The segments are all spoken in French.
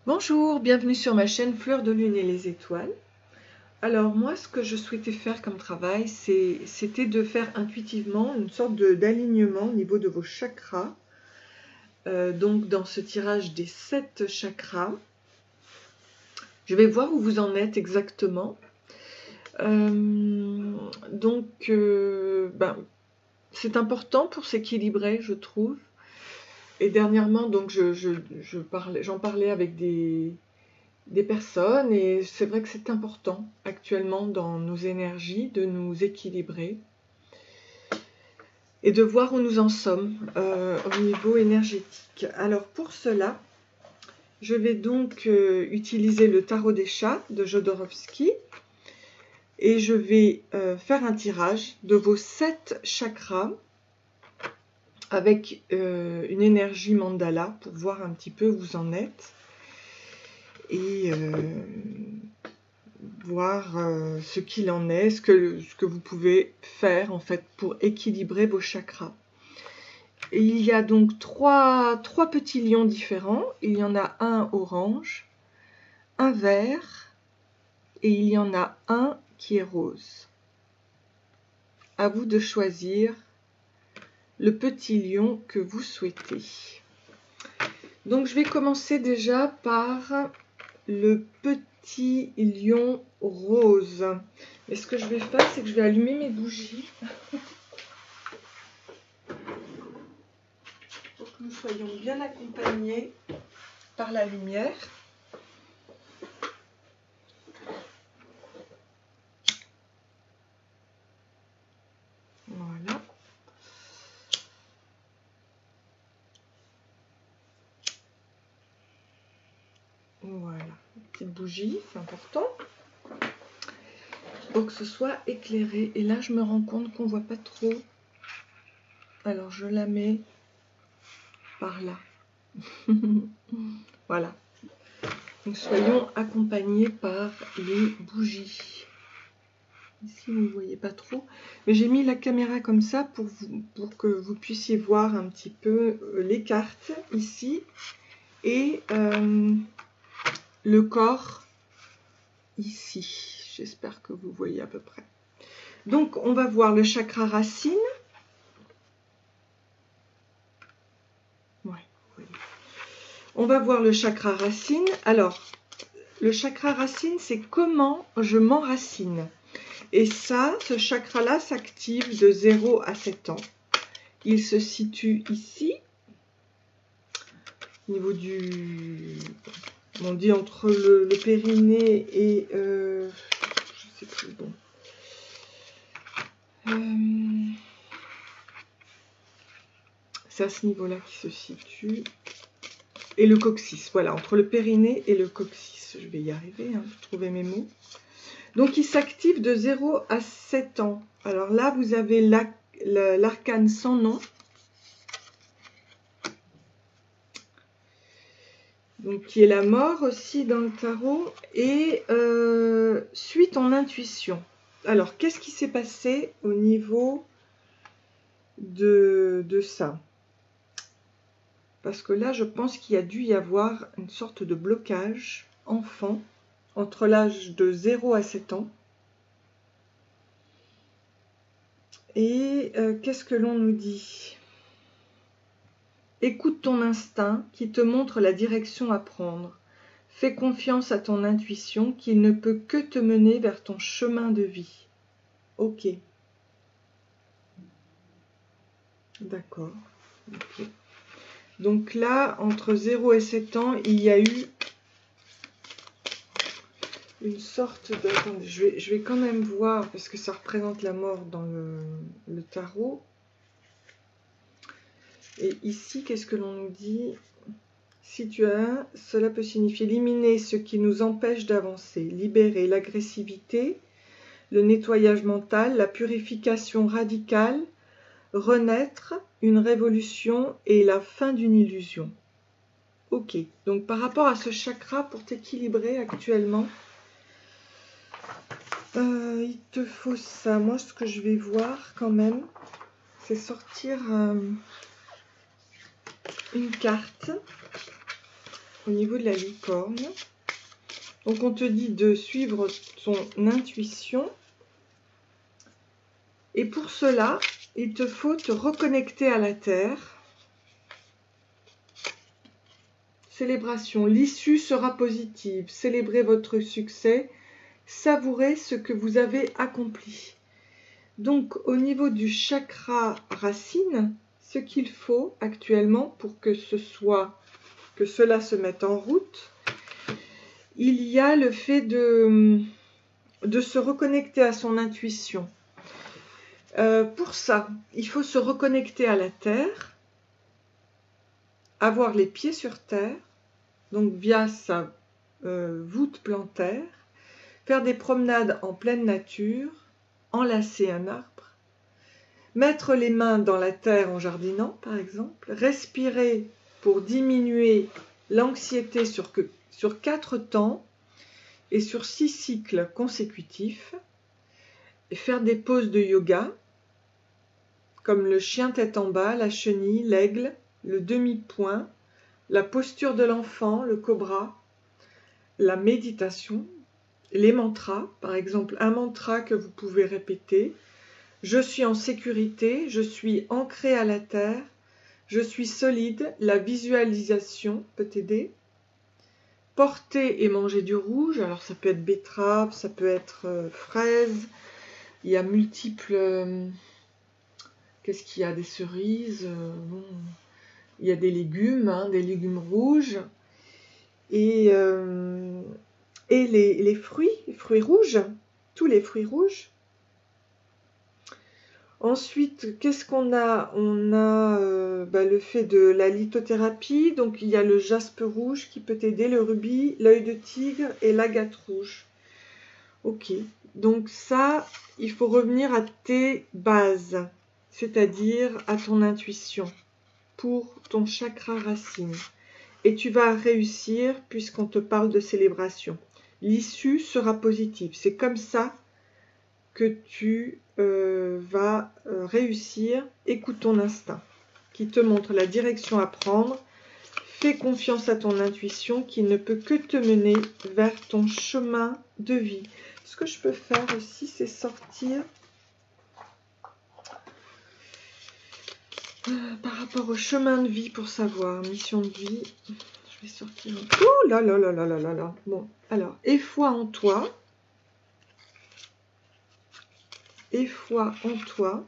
Bonjour, bienvenue sur ma chaîne Fleurs de Lune et les étoiles. Alors moi, ce que je souhaitais faire comme travail, c'était de faire intuitivement une sorte d'alignement au niveau de vos chakras. Donc dans ce tirage des 7 chakras, je vais voir où vous en êtes exactement. C'est important pour s'équilibrer, je trouve. Et dernièrement, donc j'en parlais avec des personnes et c'est vrai que c'est important actuellement dans nos énergies de nous équilibrer et de voir où nous en sommes au niveau énergétique. Alors pour cela, je vais donc utiliser le tarot des chats de Jodorowsky et je vais faire un tirage de vos 7 chakras avec une énergie mandala pour voir un petit peu où vous en êtes et voir ce qu'il en est, ce que vous pouvez faire en fait pour équilibrer vos chakras. Et il y a donc trois petits lions différents. Il y en a un orange, un vert et il y en a un qui est rose. À vous de choisir le petit lion que vous souhaitez. Donc je vais commencer déjà par le petit lion rose. Et ce que je vais faire, c'est que je vais allumer mes bougies pour que nous soyons bien accompagnés par la lumière. Voilà. Voilà, petite bougie, c'est important pour que ce soit éclairé. Et là, je me rends compte qu'on voit pas trop. Alors, je la mets par là. Voilà. Donc, soyons accompagnés par les bougies. Ici, vous ne voyez pas trop. Mais j'ai mis la caméra comme ça pour que vous puissiez voir un petit peu les cartes ici. Et le corps ici. J'espère que vous voyez à peu près. Donc, on va voir le chakra racine. Ouais, oui. On va voir le chakra racine. Alors, le chakra racine, c'est comment je m'enracine. Et ça, ce chakra-là s'active de 0 à 7 ans. Il se situe ici, au niveau du... On dit entre le périnée et... je sais plus, bon. C'est à ce niveau-là qu'il se situe. Et le coccyx, voilà, entre le périnée et le coccyx. Je vais y arriver, hein, pour trouver mes mots. Donc, il s'active de 0 à 7 ans. Alors là, vous avez l'arcane sans nom. Donc, qui est la mort aussi dans le tarot. Et suis ton intuition. Alors, qu'est-ce qui s'est passé au niveau de ça? Parce que là, je pense qu'il y a dû y avoir une sorte de blocage enfant entre l'âge de 0 à 7 ans. Et qu'est-ce que l'on nous dit? Écoute ton instinct qui te montre la direction à prendre. Fais confiance à ton intuition qui ne peut que te mener vers ton chemin de vie. Ok. D'accord. Okay. Donc là, entre 0 et 7 ans, il y a eu une sorte de... Attendez, je vais quand même voir, parce que ça représente la mort dans le tarot. Et ici, qu'est-ce que l'on nous dit? Si tu as un, cela peut signifier éliminer ce qui nous empêche d'avancer, libérer l'agressivité, le nettoyage mental, la purification radicale, renaître, une révolution et la fin d'une illusion. Ok, donc par rapport à ce chakra, pour t'équilibrer actuellement, il te faut ça. Moi, ce que je vais voir quand même, c'est sortir une carte au niveau de la licorne. Donc on te dit de suivre ton intuition. Et pour cela, il te faut te reconnecter à la terre. Célébration. L'issue sera positive. Célébrez votre succès. Savourez ce que vous avez accompli. Donc au niveau du chakra racine, ce qu'il faut actuellement pour que cela se mette en route, il y a le fait de se reconnecter à son intuition. Pour ça, il faut se reconnecter à la terre, avoir les pieds sur terre, donc via sa voûte plantaire, faire des promenades en pleine nature, enlacer un arbre, mettre les mains dans la terre en jardinant par exemple, respirer pour diminuer l'anxiété sur 4 temps et sur 6 cycles consécutifs, et faire des poses de yoga comme le chien tête en bas, la chenille, l'aigle, le demi-point, la posture de l'enfant, le cobra, la méditation, les mantras, par exemple un mantra que vous pouvez répéter. Je suis en sécurité, je suis ancré à la terre, je suis solide, la visualisation peut t'aider. Porter et manger du rouge, alors ça peut être betterave, ça peut être fraise, il y a multiples... Qu'est-ce qu'il y a? Des cerises, bon, il y a des légumes rouges, et les fruits rouges, tous les fruits rouges. Ensuite, qu'est-ce qu'on a? On a le fait de la lithothérapie, donc il y a le jaspe rouge qui peut aider, le rubis, l'œil de tigre et l'agate rouge. Ok, donc ça, il faut revenir à tes bases, c'est-à-dire à ton intuition pour ton chakra racine. Et tu vas réussir puisqu'on te parle de célébration. L'issue sera positive. C'est comme ça que tu vas réussir. Écoute ton instinct qui te montre la direction à prendre. Fais confiance à ton intuition qui ne peut que te mener vers ton chemin de vie. Ce que je peux faire aussi, c'est sortir par rapport au chemin de vie pour savoir, mission de vie. Je vais sortir un peu. Oh là là là là là là là. Bon, alors, aie foi en toi. Aie foi en toi.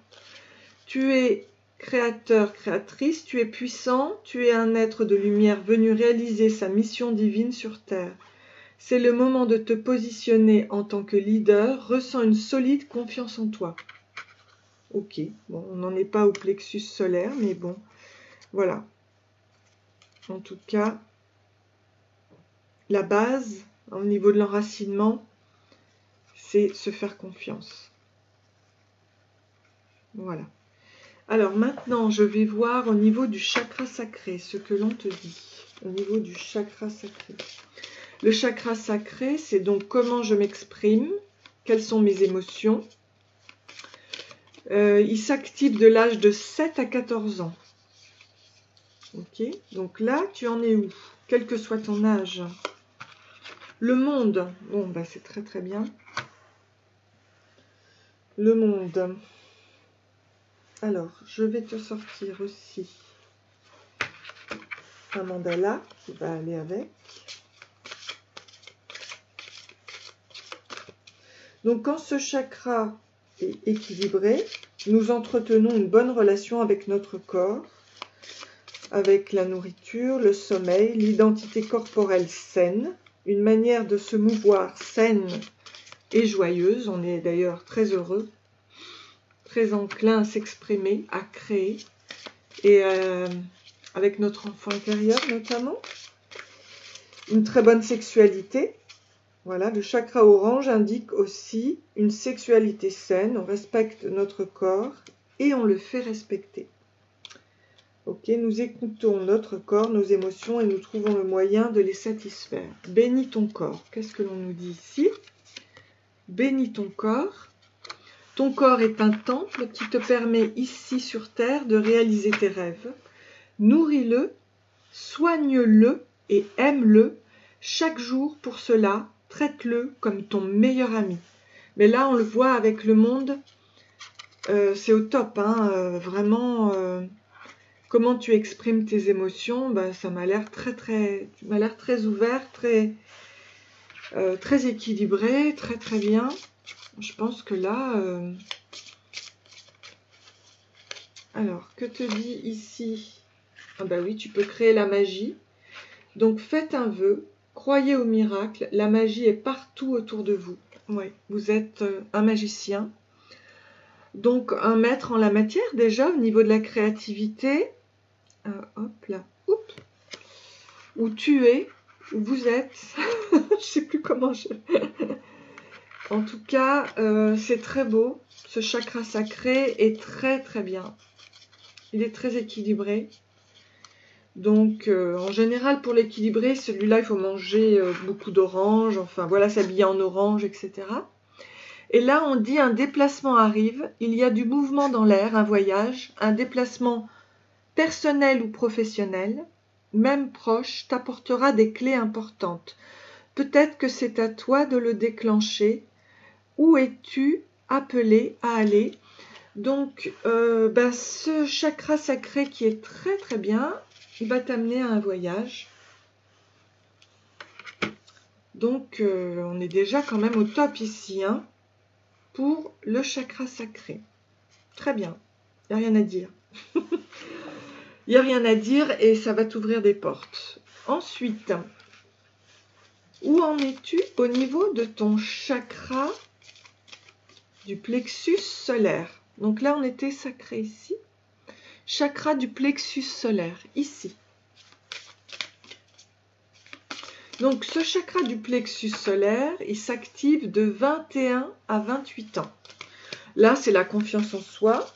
Tu es créateur, créatrice, tu es puissant, tu es un être de lumière venu réaliser sa mission divine sur Terre. C'est le moment de te positionner en tant que leader, ressens une solide confiance en toi. Ok, bon, on n'en est pas au plexus solaire, mais bon, voilà. En tout cas, la base, au niveau de l'enracinement, c'est se faire confiance. Voilà. Alors maintenant, je vais voir au niveau du chakra sacré, ce que l'on te dit. Au niveau du chakra sacré. Le chakra sacré, c'est donc comment je m'exprime, quelles sont mes émotions. Il s'active de l'âge de 7 à 14 ans. Ok, donc là, tu en es où? Quel que soit ton âge. Le monde, bon, bah, c'est très très bien. Le monde. Alors, je vais te sortir aussi un mandala qui va aller avec. Donc, quand ce chakra est équilibré, nous entretenons une bonne relation avec notre corps, avec la nourriture, le sommeil, l'identité corporelle saine, une manière de se mouvoir saine et joyeuse. On est d'ailleurs très heureux, très enclin à s'exprimer, à créer, et avec notre enfant intérieur notamment. Une très bonne sexualité. Voilà, le chakra orange indique aussi une sexualité saine. On respecte notre corps et on le fait respecter. Ok, nous écoutons notre corps, nos émotions et nous trouvons le moyen de les satisfaire. Bénis ton corps. Qu'est-ce que l'on nous dit ici? Bénis ton corps. Ton corps est un temple qui te permet ici sur terre de réaliser tes rêves. Nourris-le, soigne-le et aime-le chaque jour. Pour cela, traite-le comme ton meilleur ami. Mais là, on le voit avec le monde, c'est au top, hein, vraiment. Comment tu exprimes tes émotions, bah, ça m'a l'air tu m'as l'air très ouvert, très équilibré, très bien. Je pense que là, alors, que te dit ici? Ah bah oui, tu peux créer la magie. Donc faites un vœu, croyez au miracle, la magie est partout autour de vous. Oui, vous êtes un magicien. Donc un maître en la matière déjà au niveau de la créativité. Hop là, oups. Où tu es, où vous êtes. Je sais plus comment je... En tout cas, c'est très beau. Ce chakra sacré est très bien. Il est très équilibré. Donc, en général, pour l'équilibrer, celui-là, il faut manger beaucoup d'orange. Enfin, voilà, s'habiller en orange, etc. Et là, on dit un déplacement arrive. Il y a du mouvement dans l'air, un voyage, un déplacement personnel ou professionnel, même proche, t'apportera des clés importantes. Peut-être que c'est à toi de le déclencher. Où es-tu appelé à aller? Donc, ce chakra sacré qui est très bien, il va t'amener à un voyage. Donc, on est déjà quand même au top ici, hein, pour le chakra sacré. Très bien, il n'y a rien à dire. Il n'y a rien à dire et ça va t'ouvrir des portes. Ensuite, où en es-tu au niveau de ton chakra du plexus solaire? Donc là, on était sacré ici. Chakra du plexus solaire, ici. Donc ce chakra du plexus solaire, il s'active de 21 à 28 ans. Là, c'est la confiance en soi.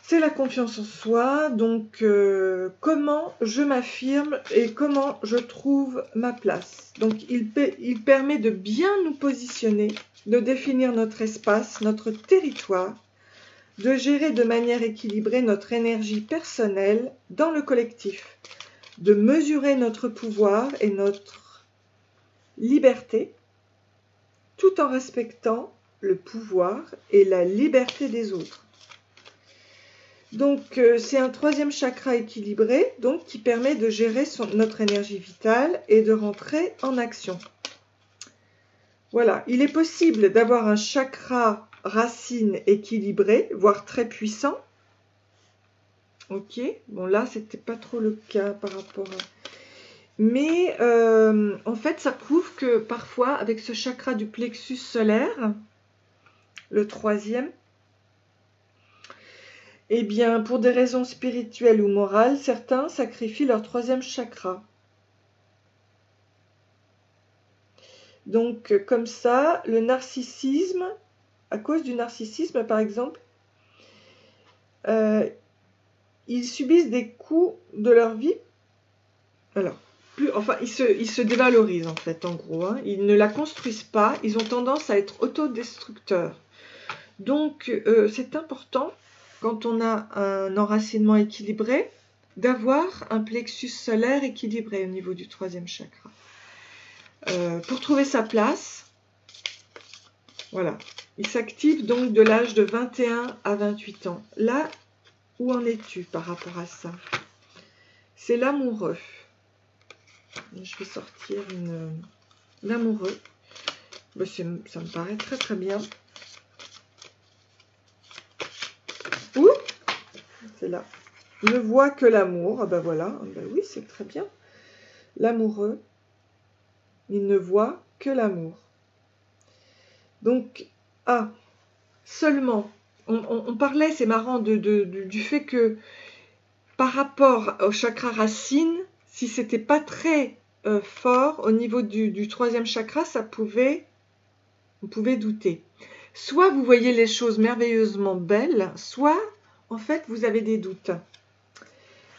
C'est la confiance en soi, donc comment je m'affirme et comment je trouve ma place. Donc il permet de bien nous positionner, de définir notre espace, notre territoire, de gérer de manière équilibrée notre énergie personnelle dans le collectif, de mesurer notre pouvoir et notre liberté, tout en respectant le pouvoir et la liberté des autres. Donc, c'est un troisième chakra équilibré, donc qui permet de gérer notre énergie vitale et de rentrer en action. Voilà, il est possible d'avoir un chakra racine équilibré, voire très puissant. Ok, bon là, c'était pas trop le cas par rapport à... Mais en fait, ça prouve que parfois, avec ce chakra du plexus solaire, le troisième, eh bien, pour des raisons spirituelles ou morales, certains sacrifient leur troisième chakra. Donc, comme ça, le narcissisme, à cause du narcissisme, par exemple, ils subissent des coups de leur vie. Alors, ils se dévalorisent, en fait, en gros. Hein. Ils ne la construisent pas. Ils ont tendance à être autodestructeurs. Donc, c'est important, quand on a un enracinement équilibré, d'avoir un plexus solaire équilibré au niveau du troisième chakra. Pour trouver sa place, voilà, il s'active donc de l'âge de 21 à 28 ans. Là, où en es-tu par rapport à ça? C'est l'amoureux. Je vais sortir l'amoureux. Ça me paraît très bien. Ouh, c'est là. Ne voit que l'amour. Ah ben voilà, ben oui, c'est très bien. L'amoureux, il ne voit que l'amour. Donc, seulement, on parlait, c'est marrant, du fait que par rapport au chakra racine, si c'était pas très fort au niveau du troisième chakra, on pouvait douter. Soit vous voyez les choses merveilleusement belles, soit en fait vous avez des doutes.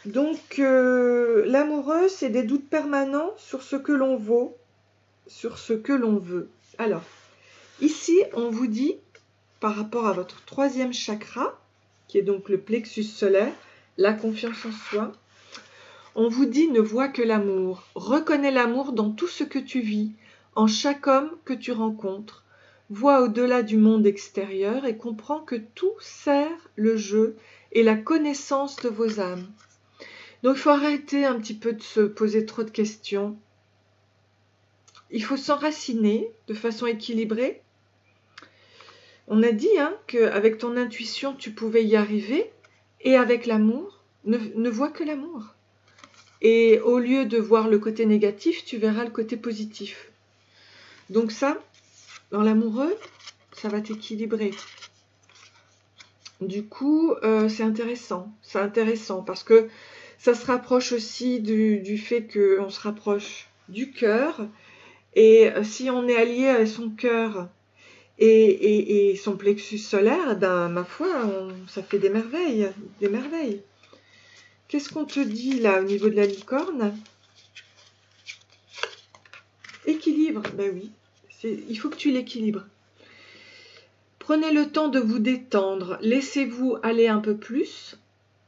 Donc l'amoureux, c'est des doutes permanents sur ce que l'on vaut, sur ce que l'on veut. Alors, ici, on vous dit, par rapport à votre troisième chakra, qui est donc le plexus solaire, la confiance en soi, On vous dit ne vois que l'amour. Reconnais l'amour dans tout ce que tu vis, en chaque homme que tu rencontres. Vois au-delà du monde extérieur et comprends que tout sert le jeu et la connaissance de vos âmes. Donc il faut arrêter un petit peu de se poser trop de questions. Il faut s'enraciner de façon équilibrée. On a dit qu'avec ton intuition, tu pouvais y arriver. Et avec l'amour, ne vois que l'amour. Et au lieu de voir le côté négatif, tu verras le côté positif. Donc ça, dans l'amoureux, ça va t'équilibrer. Du coup, c'est intéressant. C'est intéressant parce que ça se rapproche aussi du fait qu'on se rapproche du cœur. Et si on est allié à son cœur et son plexus solaire, ben, ma foi, ça fait des merveilles, des merveilles. Qu'est-ce qu'on te dit là au niveau de la licorne? Équilibre, ben oui, il faut que tu l'équilibres. Prenez le temps de vous détendre, laissez-vous aller un peu plus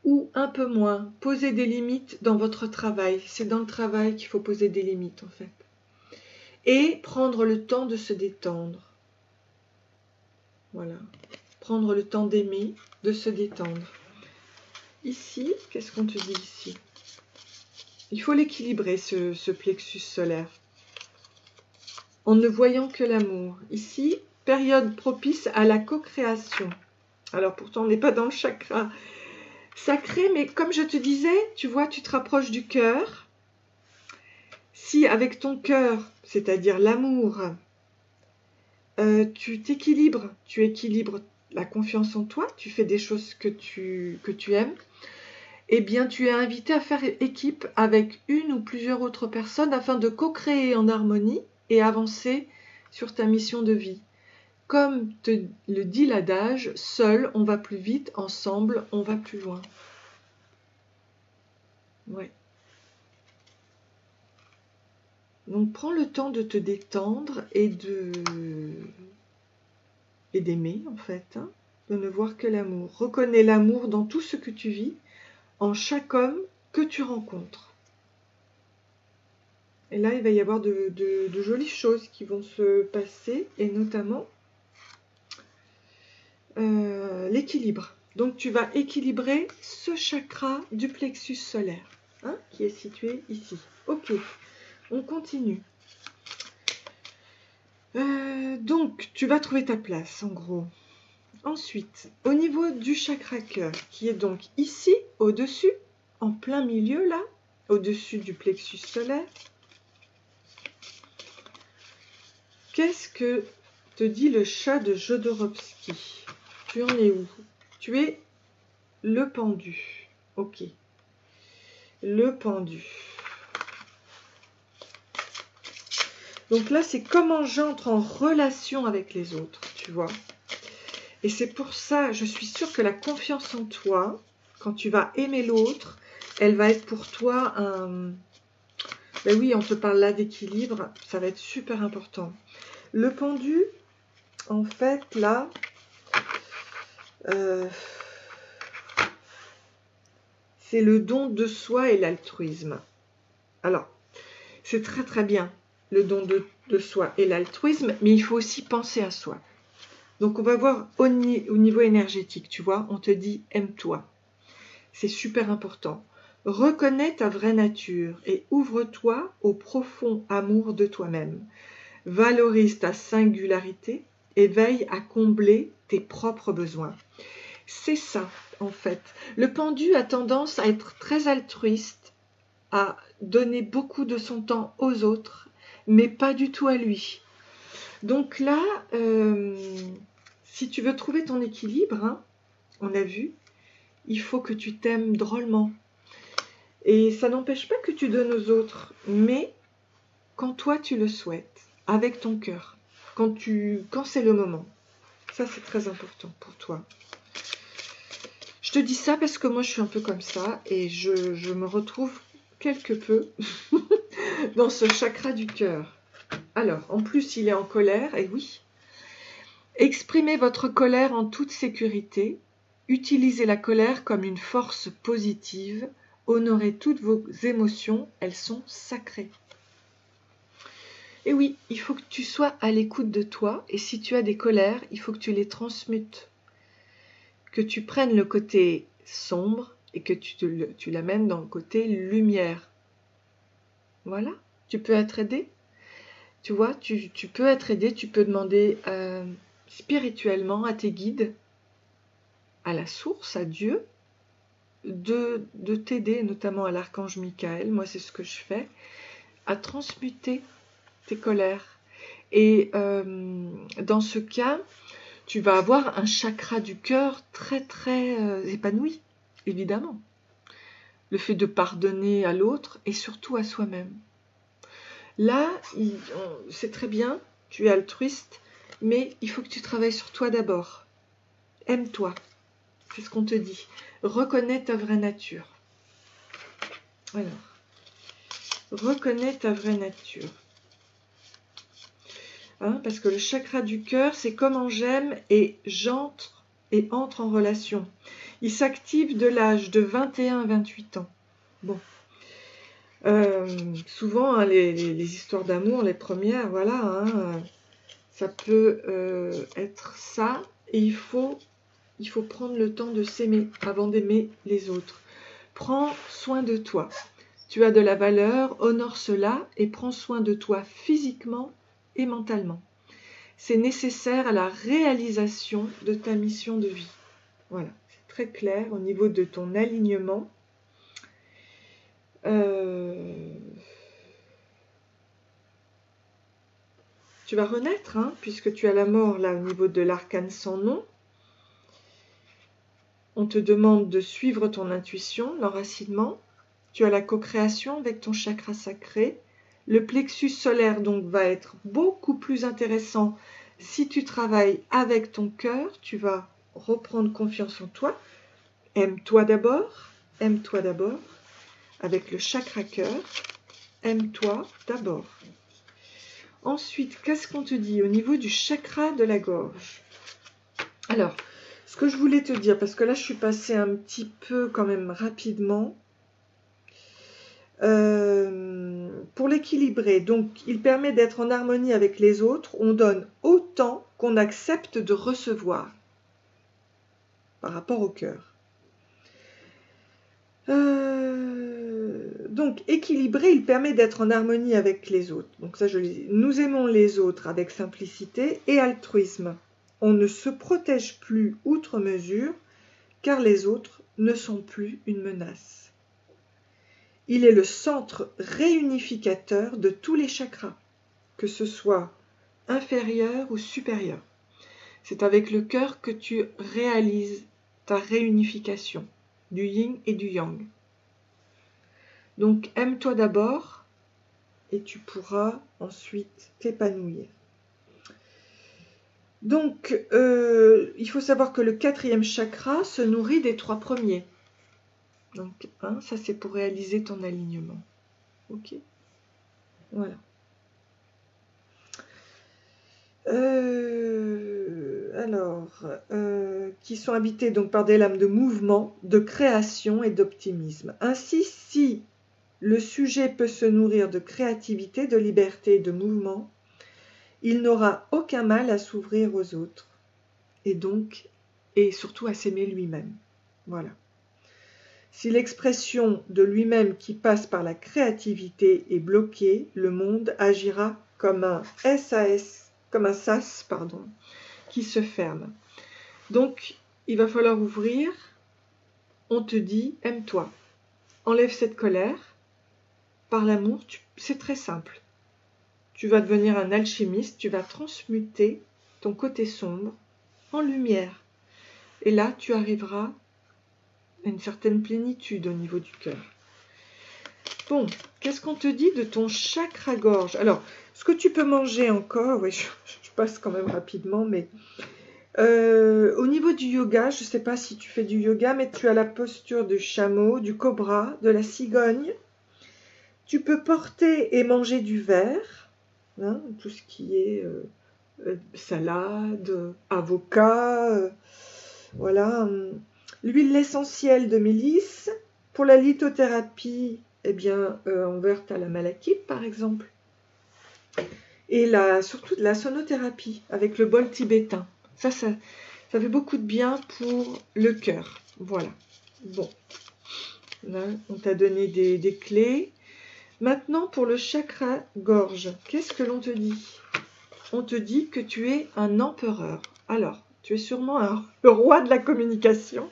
ou un peu moins. Posez des limites dans votre travail, c'est dans le travail qu'il faut poser des limites en fait. Et prendre le temps de se détendre. Voilà, prendre le temps d'aimer, de se détendre. Ici, qu'est-ce qu'on te dit ici? Il faut l'équilibrer, ce plexus solaire. En ne voyant que l'amour. Ici, période propice à la co-création. Alors pourtant, on n'est pas dans le chakra sacré, mais comme je te disais, tu vois, tu te rapproches du cœur. Si avec ton cœur, c'est-à-dire l'amour, tu t'équilibres, tu équilibres la confiance en toi, tu fais des choses que tu aimes, eh bien tu es invité à faire équipe avec une ou plusieurs autres personnes afin de co-créer en harmonie et avancer sur ta mission de vie. Comme te le dit l'adage, seul on va plus vite, ensemble on va plus loin. Ouais. Donc prends le temps de te détendre et d'aimer en fait, de ne voir que l'amour. Reconnais l'amour dans tout ce que tu vis, en chaque homme que tu rencontres. Et là, il va y avoir de jolies choses qui vont se passer, et notamment l'équilibre. Donc tu vas équilibrer ce chakra du plexus solaire, qui est situé ici. Ok, on continue. Donc tu vas trouver ta place en gros. Ensuite, au niveau du chakra cœur, qui est donc ici, au-dessus, en plein milieu là, au-dessus du plexus solaire, qu'est-ce que te dit le chat de Jodorowsky? Tu en es où? Tu es le pendu. Ok. Le pendu. Donc là, c'est comment j'entre en relation avec les autres, tu vois. Et c'est pour ça, je suis sûre que la confiance en toi, quand tu vas aimer l'autre, elle va être pour toi un... Ben oui, on te parle là d'équilibre, ça va être super important. Le pendu, en fait, là, c'est le don de soi et l'altruisme. Alors, c'est très très bien, le don de soi et l'altruisme, mais il faut aussi penser à soi. Donc on va voir au niveau énergétique, tu vois, on te dit aime-toi. C'est super important. Reconnais ta vraie nature et ouvre-toi au profond amour de toi-même. Valorise ta singularité et veille à combler tes propres besoins. C'est ça, en fait. Le pendu a tendance à être très altruiste, à donner beaucoup de son temps aux autres, mais pas du tout à lui. Donc là, si tu veux trouver ton équilibre, on a vu, il faut que tu t'aimes drôlement. Et ça n'empêche pas que tu donnes aux autres, mais quand toi tu le souhaites, avec ton cœur, quand c'est le moment. Ça, c'est très important pour toi. Je te dis ça parce que moi, je suis un peu comme ça et je me retrouve quelque peu dans ce chakra du cœur. Alors, en plus, il est en colère, et oui. Exprimez votre colère en toute sécurité. Utilisez la colère comme une force positive Honorez toutes vos émotions, elles sont sacrées. Et oui, il faut que tu sois à l'écoute de toi, et si tu as des colères, il faut que tu les transmutes. Que tu prennes le côté sombre et que tu l'amènes dans le côté lumière. Voilà, tu peux être aidé. Tu vois, tu peux être aidé, tu peux demander spirituellement à tes guides, à la source, à Dieu, de t'aider, notamment à l'archange Michael, moi c'est ce que je fais, à transmuter tes colères. Et dans ce cas, tu vas avoir un chakra du cœur très épanoui, évidemment. Le fait de pardonner à l'autre et surtout à soi-même. Là, c'est très bien, tu es altruiste, mais il faut que tu travailles sur toi d'abord. Aime-toi, c'est ce qu'on te dit. Reconnais ta vraie nature. Alors, reconnais ta vraie nature. Hein, parce que le chakra du cœur, c'est comment j'aime et j'entre et entre en relation. Il s'active de l'âge de 21 à 28 ans. Bon. Souvent, hein, les histoires d'amour, les premières, voilà, hein, ça peut être ça. Et il faut prendre le temps de s'aimer avant d'aimer les autres. Prends soin de toi. Tu as de la valeur, honore cela et prends soin de toi physiquement et mentalement. C'est nécessaire à la réalisation de ta mission de vie. Voilà, c'est très clair au niveau de ton alignement. Tu vas renaître, hein, puisque tu as la mort là au niveau de l'arcane sans nom. On te demande de suivre ton intuition, l'enracinement. Tu as la co-création avec ton chakra sacré. Le plexus solaire donc va être beaucoup plus intéressant si tu travailles avec ton cœur. Tu vas reprendre confiance en toi. Aime-toi d'abord. Aime-toi d'abord. Avec le chakra cœur. Aime-toi d'abord. Ensuite, qu'est-ce qu'on te dit au niveau du chakra de la gorge? Alors, ce que je voulais te dire, parce que là je suis passée un petit peu quand même rapidement, pour l'équilibrer, donc il permet d'être en harmonie avec les autres, on donne autant qu'on accepte de recevoir par rapport au cœur. Donc équilibré, il permet d'être en harmonie avec les autres. Donc ça je le dis, nous aimons les autres avec simplicité et altruisme. On ne se protège plus outre mesure, car les autres ne sont plus une menace. Il est le centre réunificateur de tous les chakras, que ce soit inférieur ou supérieur. C'est avec le cœur que tu réalises ta réunification du yin et du yang. Donc aime-toi d'abord et tu pourras ensuite t'épanouir. Donc il faut savoir que le 4e chakra se nourrit des 3 premiers. Donc hein, ça c'est pour réaliser ton alignement. Ok, voilà. Qui sont habités donc par des lames de mouvement, de création et d'optimisme. Ainsi, si le sujet peut se nourrir de créativité, de liberté et de mouvement, il n'aura aucun mal à s'ouvrir aux autres et surtout à s'aimer lui-même. Voilà. Si l'expression de lui-même qui passe par la créativité est bloquée, le monde agira comme un sas, qui se ferme. Donc, il va falloir ouvrir. On te dit, aime-toi. Enlève cette colère. Par l'amour, c'est très simple. Tu vas devenir un alchimiste, tu vas transmuter ton côté sombre en lumière. Et là, tu arriveras à une certaine plénitude au niveau du cœur. Bon, qu'est-ce qu'on te dit de ton chakra-gorge? Alors, ce que tu peux manger encore, oui, je passe quand même rapidement, mais au niveau du yoga, je ne sais pas si tu fais du yoga, mais tu as la posture du chameau, du cobra, de la cigogne. Tu peux porter et manger du verre, hein, tout ce qui est salade, avocat, voilà. L'huile essentielle de mélisse pour la lithothérapie, eh bien, envers tu as la malachite, par exemple. Et surtout de la sonothérapie, avec le bol tibétain. Ça fait beaucoup de bien pour le cœur. Voilà. Bon. Là, on t'a donné des clés. Maintenant, pour le chakra gorge, qu'est-ce que l'on te dit? On te dit que tu es un empereur. Alors, tu es sûrement le roi de la communication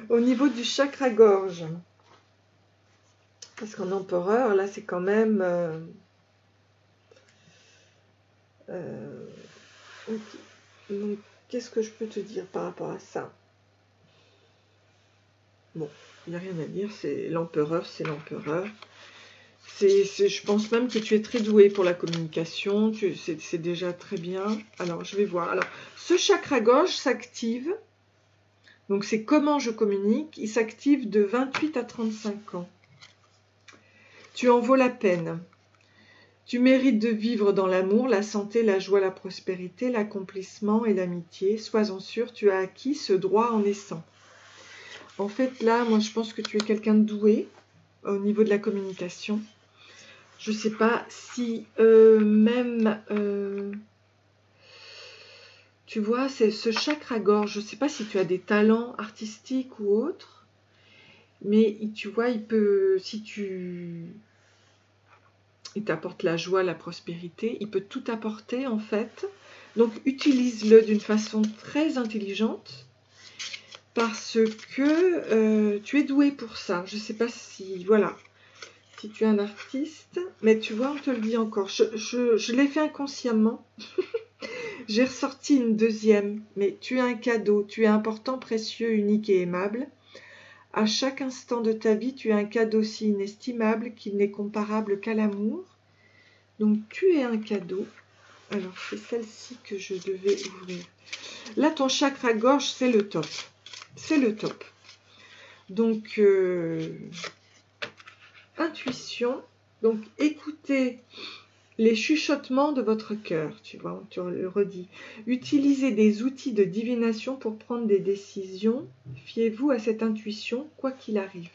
au niveau du chakra gorge. Parce qu'en empereur, là, c'est quand même... ok. Donc, qu'est-ce que je peux te dire par rapport à ça? Bon, il n'y a rien à dire, c'est l'empereur, c'est l'empereur. Je pense même que tu es très doué pour la communication, c'est déjà très bien. Alors, je vais voir. Alors, ce chakra gorge s'active, donc c'est comment je communique, il s'active de 28 à 35 ans. Tu en vaux la peine. Tu mérites de vivre dans l'amour, la santé, la joie, la prospérité, l'accomplissement et l'amitié. Sois-en sûr, tu as acquis ce droit en naissant. En fait, là, moi, je pense que tu es quelqu'un de doué au niveau de la communication. Je ne sais pas si même, tu vois, c'est ce chakra-gorge, je ne sais pas si tu as des talents artistiques ou autres, mais tu vois, il t'apporte la joie, la prospérité, il peut tout apporter en fait. Donc, utilise-le d'une façon très intelligente parce que tu es doué pour ça. Je ne sais pas si, voilà, si tu es un artiste, mais tu vois, on te le dit encore. Je l'ai fait inconsciemment. J'ai ressorti une deuxième, mais tu es un cadeau, tu es important, précieux, unique et aimable. À chaque instant de ta vie, tu es un cadeau si inestimable qu'il n'est comparable qu'à l'amour. Donc, tu es un cadeau. Alors, c'est celle-ci que je devais ouvrir. Là, ton chakra-gorge, c'est le top. C'est le top. Donc, intuition. Donc, écoutez les chuchotements de votre cœur, tu vois, tu le redis. Utilisez des outils de divination pour prendre des décisions. Fiez-vous à cette intuition, quoi qu'il arrive.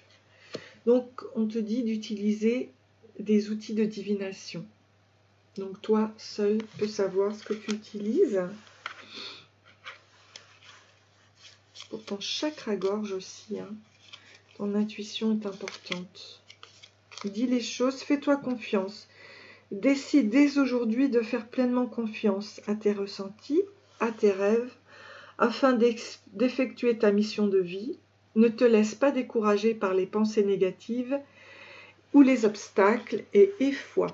Donc, on te dit d'utiliser des outils de divination. Donc, toi, seul, peux savoir ce que tu utilises. Pour ton chakra-gorge aussi, hein. Ton intuition est importante. Dis les choses, fais-toi confiance. Décide dès aujourd'hui de faire pleinement confiance à tes ressentis, à tes rêves, afin d'effectuer ta mission de vie. Ne te laisse pas décourager par les pensées négatives ou les obstacles et aie foi.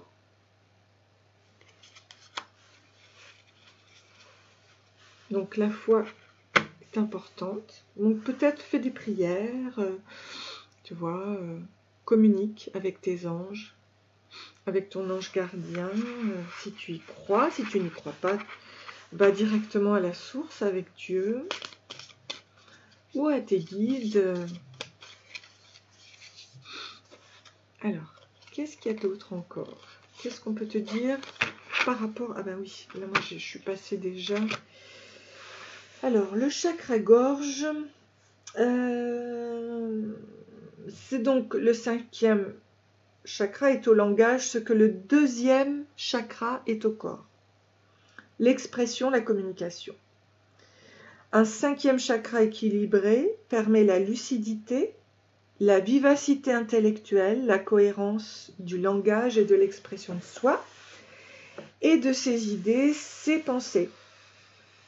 Donc la foi est importante. Donc peut-être fais des prières, tu vois, communique avec tes anges, avec ton ange gardien, si tu y crois. Si tu n'y crois pas, va directement à la source avec Dieu ou à tes guides. Alors, qu'est-ce qu'il y a d'autre encore? Qu'est-ce qu'on peut te dire par rapport... Ah ben oui, là moi je suis passée déjà. Alors, le chakra-gorge, c'est donc le 5e chakra est au langage, ce que le 2e chakra est au corps. L'expression, la communication. Un 5e chakra équilibré permet la lucidité, la vivacité intellectuelle, la cohérence du langage et de l'expression de soi, et de ses idées, ses pensées,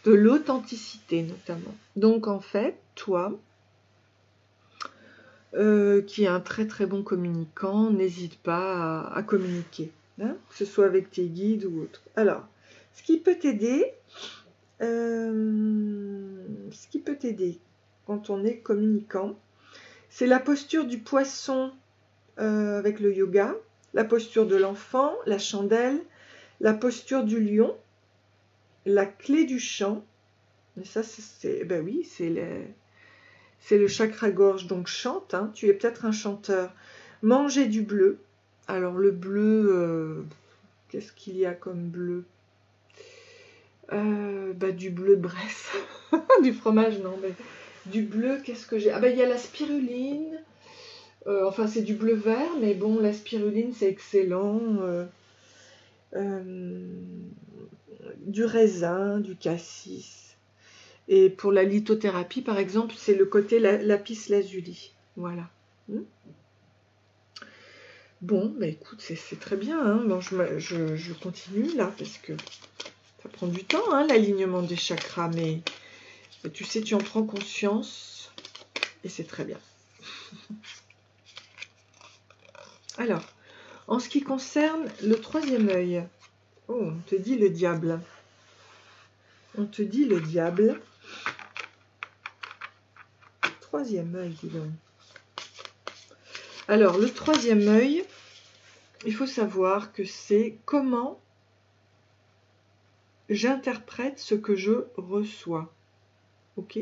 de l'authenticité notamment. Donc en fait, toi, qui est un très très bon communicant, n'hésite pas à communiquer, hein, que ce soit avec tes guides ou autre. Alors, ce qui peut t'aider quand on est communicant, c'est la posture du poisson avec le yoga, la posture de l'enfant, la chandelle, la posture du lion, la clé du chant. Et ça, ben oui, c'est le chakra-gorge, donc chante, hein, tu es peut-être un chanteur. Manger du bleu. Alors le bleu, qu'est-ce qu'il y a comme bleu? Du bleu de Bresse. Du fromage, non, mais Du bleu, qu'est-ce que j'ai? Ah ben il y a la spiruline. Enfin c'est du bleu vert, mais bon, la spiruline c'est excellent. Du raisin, du cassis. Et pour la lithothérapie, par exemple, c'est le côté lapis lazuli. Voilà. Bon, bah écoute, c'est très bien. Hein. Bon, je continue là, parce que ça prend du temps, hein, l'alignement des chakras. Mais tu sais, tu en prends conscience. Et c'est très bien. Alors, en ce qui concerne le troisième œil. Oh, on te dit le diable. On te dit le diable. Troisième œil, dis donc. Alors, le troisième œil, il faut savoir que c'est comment j'interprète ce que je reçois. Ok?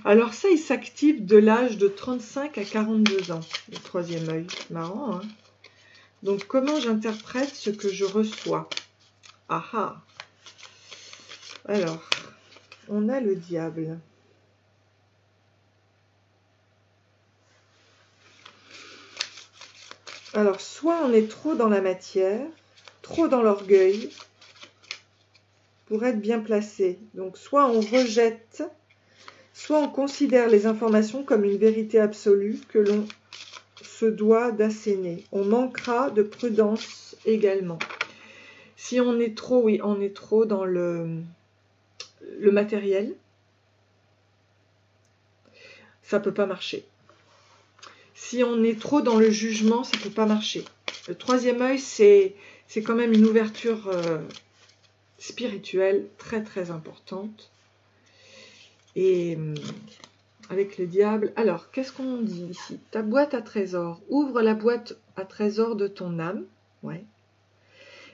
Alors ça, il s'active de l'âge de 35 à 42 ans, le troisième œil. Marrant, hein? Donc, comment j'interprète ce que je reçois? Ah ah! Alors, on a le diable. Alors, soit on est trop dans la matière, trop dans l'orgueil, pour être bien placé. Donc, soit on rejette, soit on considère les informations comme une vérité absolue que l'on se doit d'asséner. On manquera de prudence également. Si on est trop, oui, on est trop dans le matériel, ça ne peut pas marcher. Si on est trop dans le jugement, ça ne peut pas marcher. Le troisième œil, c'est quand même une ouverture spirituelle très très importante. Et avec le diable, alors qu'est-ce qu'on dit ici? Ta boîte à trésors. Ouvre la boîte à trésors de ton âme, ouais,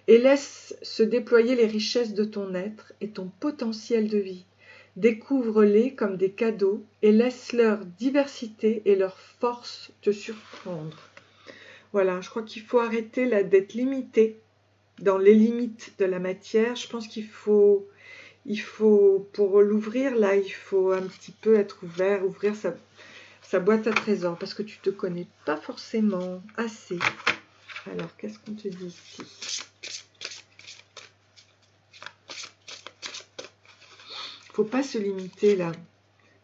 et laisse se déployer les richesses de ton être et ton potentiel de vie. Découvre-les comme des cadeaux et laisse leur diversité et leur force te surprendre. Voilà, je crois qu'il faut arrêter là d'être limité dans les limites de la matière. Je pense qu'il faut, pour l'ouvrir là, il faut un petit peu être ouvert, ouvrir sa boîte à trésors, parce que tu te connais pas forcément assez. Alors, qu'est-ce qu'on te dit ici? Faut pas se limiter là.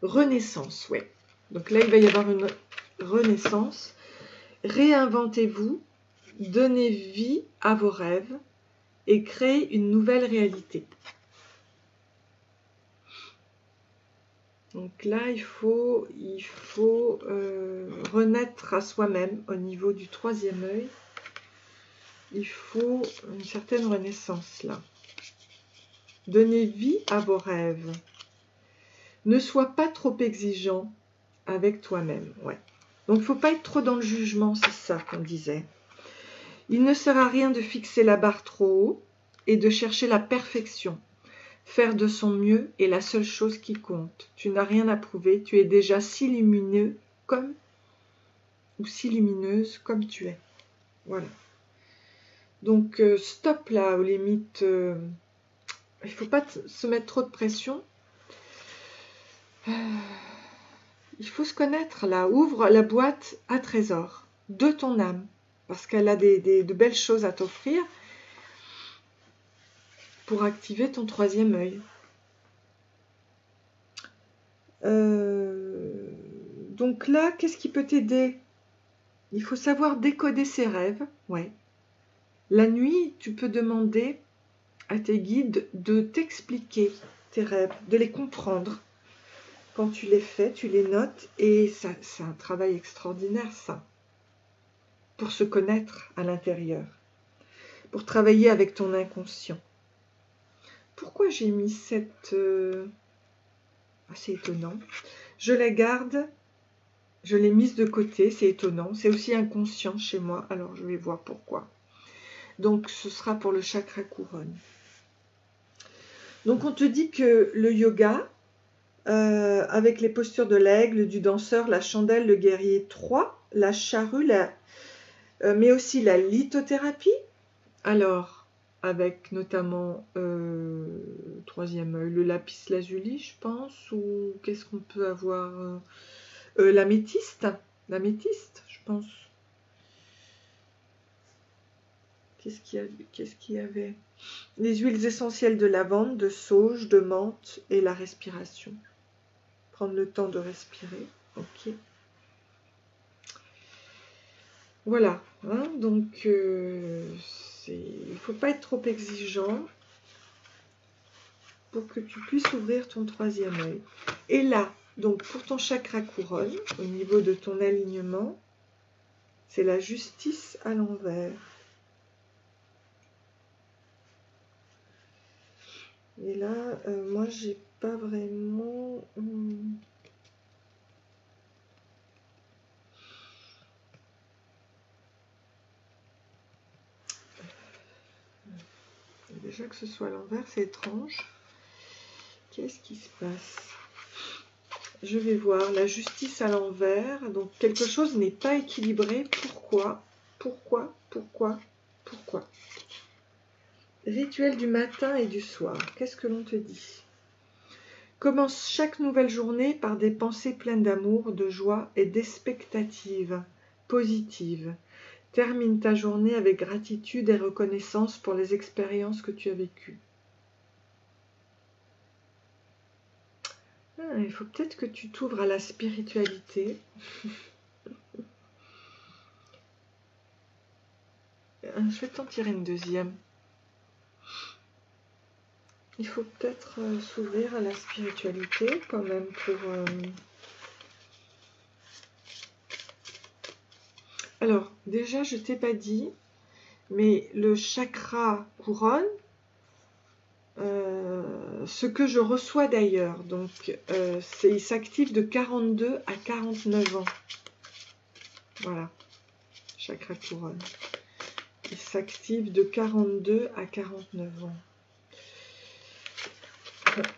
Renaissance, ouais. Donc là, il va y avoir une renaissance. Réinventez-vous, donnez vie à vos rêves et créez une nouvelle réalité. Donc là, il faut renaître à soi-même au niveau du troisième œil. Il faut une certaine renaissance là. Donnez vie à vos rêves. Ne sois pas trop exigeant avec toi-même. Ouais. Donc, il ne faut pas être trop dans le jugement, c'est ça qu'on disait. Il ne sert à rien de fixer la barre trop haut et de chercher la perfection. Faire de son mieux est la seule chose qui compte. Tu n'as rien à prouver, tu es déjà si lumineux comme, ou si lumineuse comme tu es. Voilà. Donc, stop là, aux limites. Il ne faut pas se mettre trop de pression. Il faut se connaître là. Ouvre la boîte à trésors de ton âme, parce qu'elle a de belles choses à t'offrir pour activer ton troisième œil. Donc là, qu'est-ce qui peut t'aider? Il faut savoir décoder ses rêves. Ouais. La nuit, tu peux demander à tes guides de t'expliquer tes rêves, de les comprendre. Quand tu les fais, tu les notes, et ça, c'est un travail extraordinaire, ça, pour se connaître à l'intérieur, pour travailler avec ton inconscient. Pourquoi j'ai mis cette... c'est étonnant. Je la garde, je l'ai mise de côté, c'est étonnant. C'est aussi inconscient chez moi, alors je vais voir pourquoi. Donc, ce sera pour le chakra couronne. Donc, on te dit que le yoga, avec les postures de l'aigle, du danseur, la chandelle, le guerrier 3, la charrue, mais aussi la lithothérapie. Alors, avec notamment troisième œil, le lapis lazuli, je pense, ou qu'est-ce qu'on peut avoir, l'améthyste, je pense. Qu'est-ce qu'il y avait? Les huiles essentielles de lavande, de sauge, de menthe et la respiration. Prendre le temps de respirer. Ok. Voilà. Hein, donc, il ne faut pas être trop exigeant pour que tu puisses ouvrir ton troisième œil. Et là, donc pour ton chakra couronne, au niveau de ton alignement, c'est la justice à l'envers. Et là, moi, j'ai pas vraiment... Déjà que ce soit à l'envers, c'est étrange. Qu'est-ce qui se passe? Je vais voir la justice à l'envers. Donc, quelque chose n'est pas équilibré. Pourquoi? Rituel du matin et du soir. Qu'est-ce que l'on te dit? Commence chaque nouvelle journée par des pensées pleines d'amour, de joie et d'expectatives positives. Termine ta journée avec gratitude et reconnaissance pour les expériences que tu as vécues. Il faut peut-être que tu t'ouvres à la spiritualité. Je vais t'en tirer une deuxième. Il faut peut-être s'ouvrir à la spiritualité quand même pour... Alors, déjà, je t'ai pas dit, mais le chakra couronne, ce que je reçois d'ailleurs, donc il s'active de 42 à 49 ans. Voilà, chakra couronne. Il s'active de 42 à 49 ans.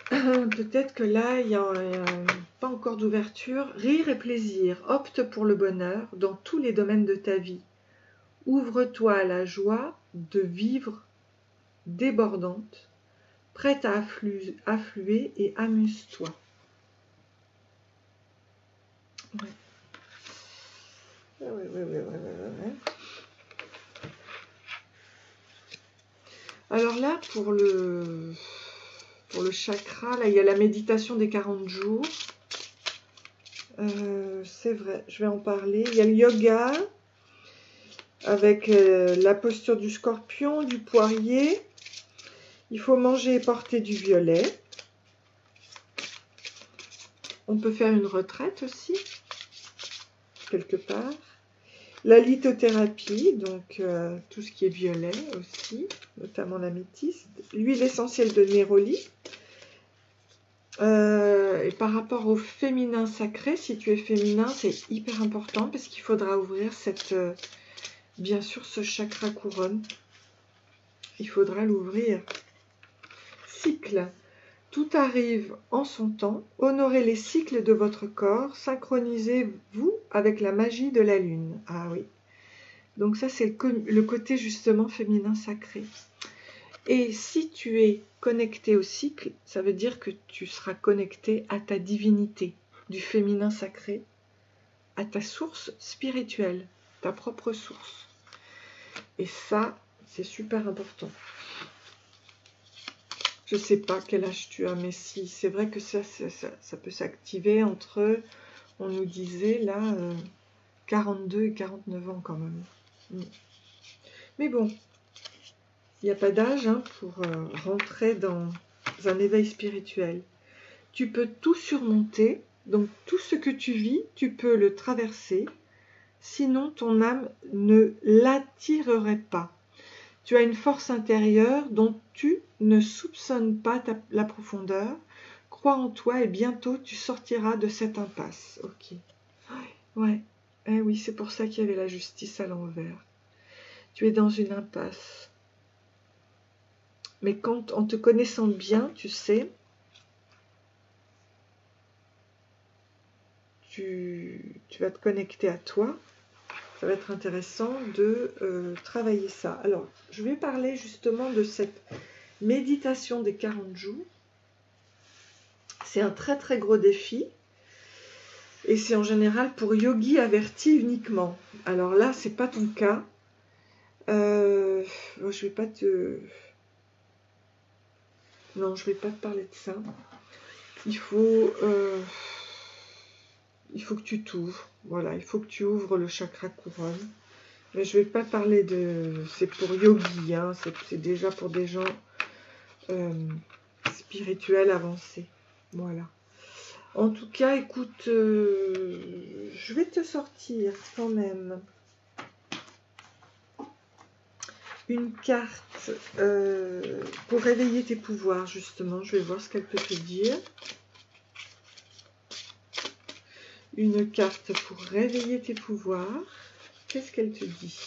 Peut-être que là, il n'y a pas encore d'ouverture. Rire et plaisir. Opte pour le bonheur dans tous les domaines de ta vie. Ouvre-toi à la joie de vivre débordante, prête à affluer et amuse-toi. Ouais. Ouais. Alors là, pour le chakra, là, il y a la méditation des 40 jours. C'est vrai, je vais en parler. Il y a le yoga avec la posture du scorpion, du poirier. Il faut manger et porter du violet. On peut faire une retraite aussi, quelque part. La lithothérapie, donc tout ce qui est violet aussi, notamment l'améthyste. L'huile essentielle de Néroli. Et par rapport au féminin sacré, si tu es féminin, c'est hyper important parce qu'il faudra ouvrir bien sûr ce chakra couronne. Il faudra l'ouvrir. Cycle. Tout arrive en son temps. Honorez les cycles de votre corps. Synchronisez-vous avec la magie de la lune. Ah oui. Donc ça, c'est le côté justement féminin sacré. Et si tu es connecté au cycle, ça veut dire que tu seras connecté à ta divinité, du féminin sacré, à ta source spirituelle, ta propre source. Et ça, c'est super important. Je ne sais pas quel âge tu as, mais si, c'est vrai que ça peut s'activer entre, on nous disait là, 42 et 49 ans quand même. Mais bon, il n'y a pas d'âge pour rentrer dans un éveil spirituel. Tu peux tout surmonter, donc tout ce que tu vis, tu peux le traverser, sinon ton âme ne l'attirerait pas. Tu as une force intérieure dont tu ne soupçonnes pas la profondeur. Crois en toi et bientôt tu sortiras de cette impasse. Ok. Ouais. Eh oui, c'est pour ça qu'il y avait la justice à l'envers. Tu es dans une impasse. Mais quand, en te connaissant bien, tu sais, tu vas te connecter à toi ça va être intéressant de travailler ça. Alors, je vais parler justement de cette méditation des 40 jours. C'est un très très gros défi. Et c'est en général pour yogi avertis uniquement. Alors là, c'est pas ton cas. Je vais pas te... Non, je vais pas te parler de ça. Il faut que tu t'ouvres. Voilà, il faut que tu ouvres le chakra couronne. Mais je vais pas parler de... C'est pour yogi, hein. C'est déjà pour des gens spirituels avancés. Voilà. En tout cas, écoute, je vais te sortir quand même une carte pour réveiller tes pouvoirs, justement. Je vais voir ce qu'elle peut te dire. Une carte pour réveiller tes pouvoirs. Qu'est-ce qu'elle te dit?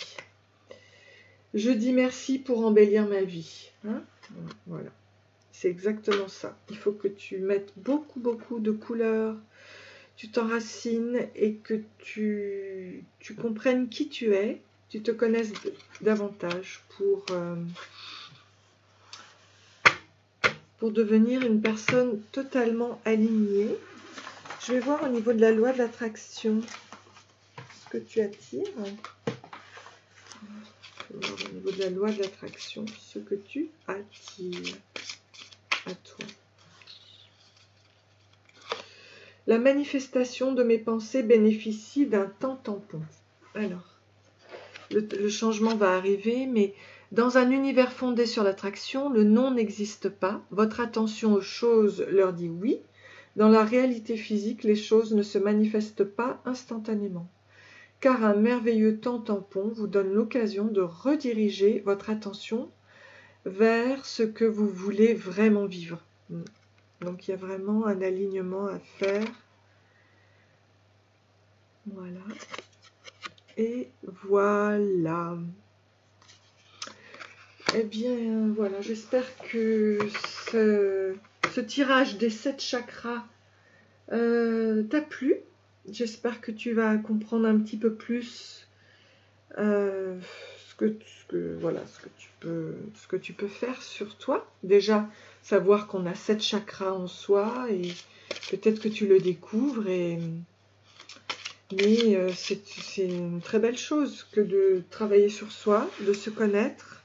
Je dis merci pour embellir ma vie. Hein? Voilà. C'est exactement ça. Il faut que tu mettes beaucoup, beaucoup de couleurs, tu t'enracines et que tu comprennes qui tu es, tu te connaisses davantage pour devenir une personne totalement alignée. Je vais voir au niveau de la loi de l'attraction ce que tu attires. Je vais voir au niveau de la loi de l'attraction ce que tu attires à toi. La manifestation de mes pensées bénéficie d'un temps tampon. Alors, le changement va arriver, mais dans un univers fondé sur l'attraction, le non n'existe pas. Votre attention aux choses leur dit oui. Dans la réalité physique, les choses ne se manifestent pas instantanément. Car un merveilleux temps tampon vous donne l'occasion de rediriger votre attention vers ce que vous voulez vraiment vivre. Donc il y a vraiment un alignement à faire. Voilà. Et voilà. Eh bien, voilà, j'espère que ce tirage des 7 chakras t'a plu. J'espère que tu vas comprendre un petit peu plus ce que tu peux faire sur toi. Déjà, savoir qu'on a 7 chakras en soi et peut-être que tu le découvres. Mais c'est une très belle chose que de travailler sur soi, de se connaître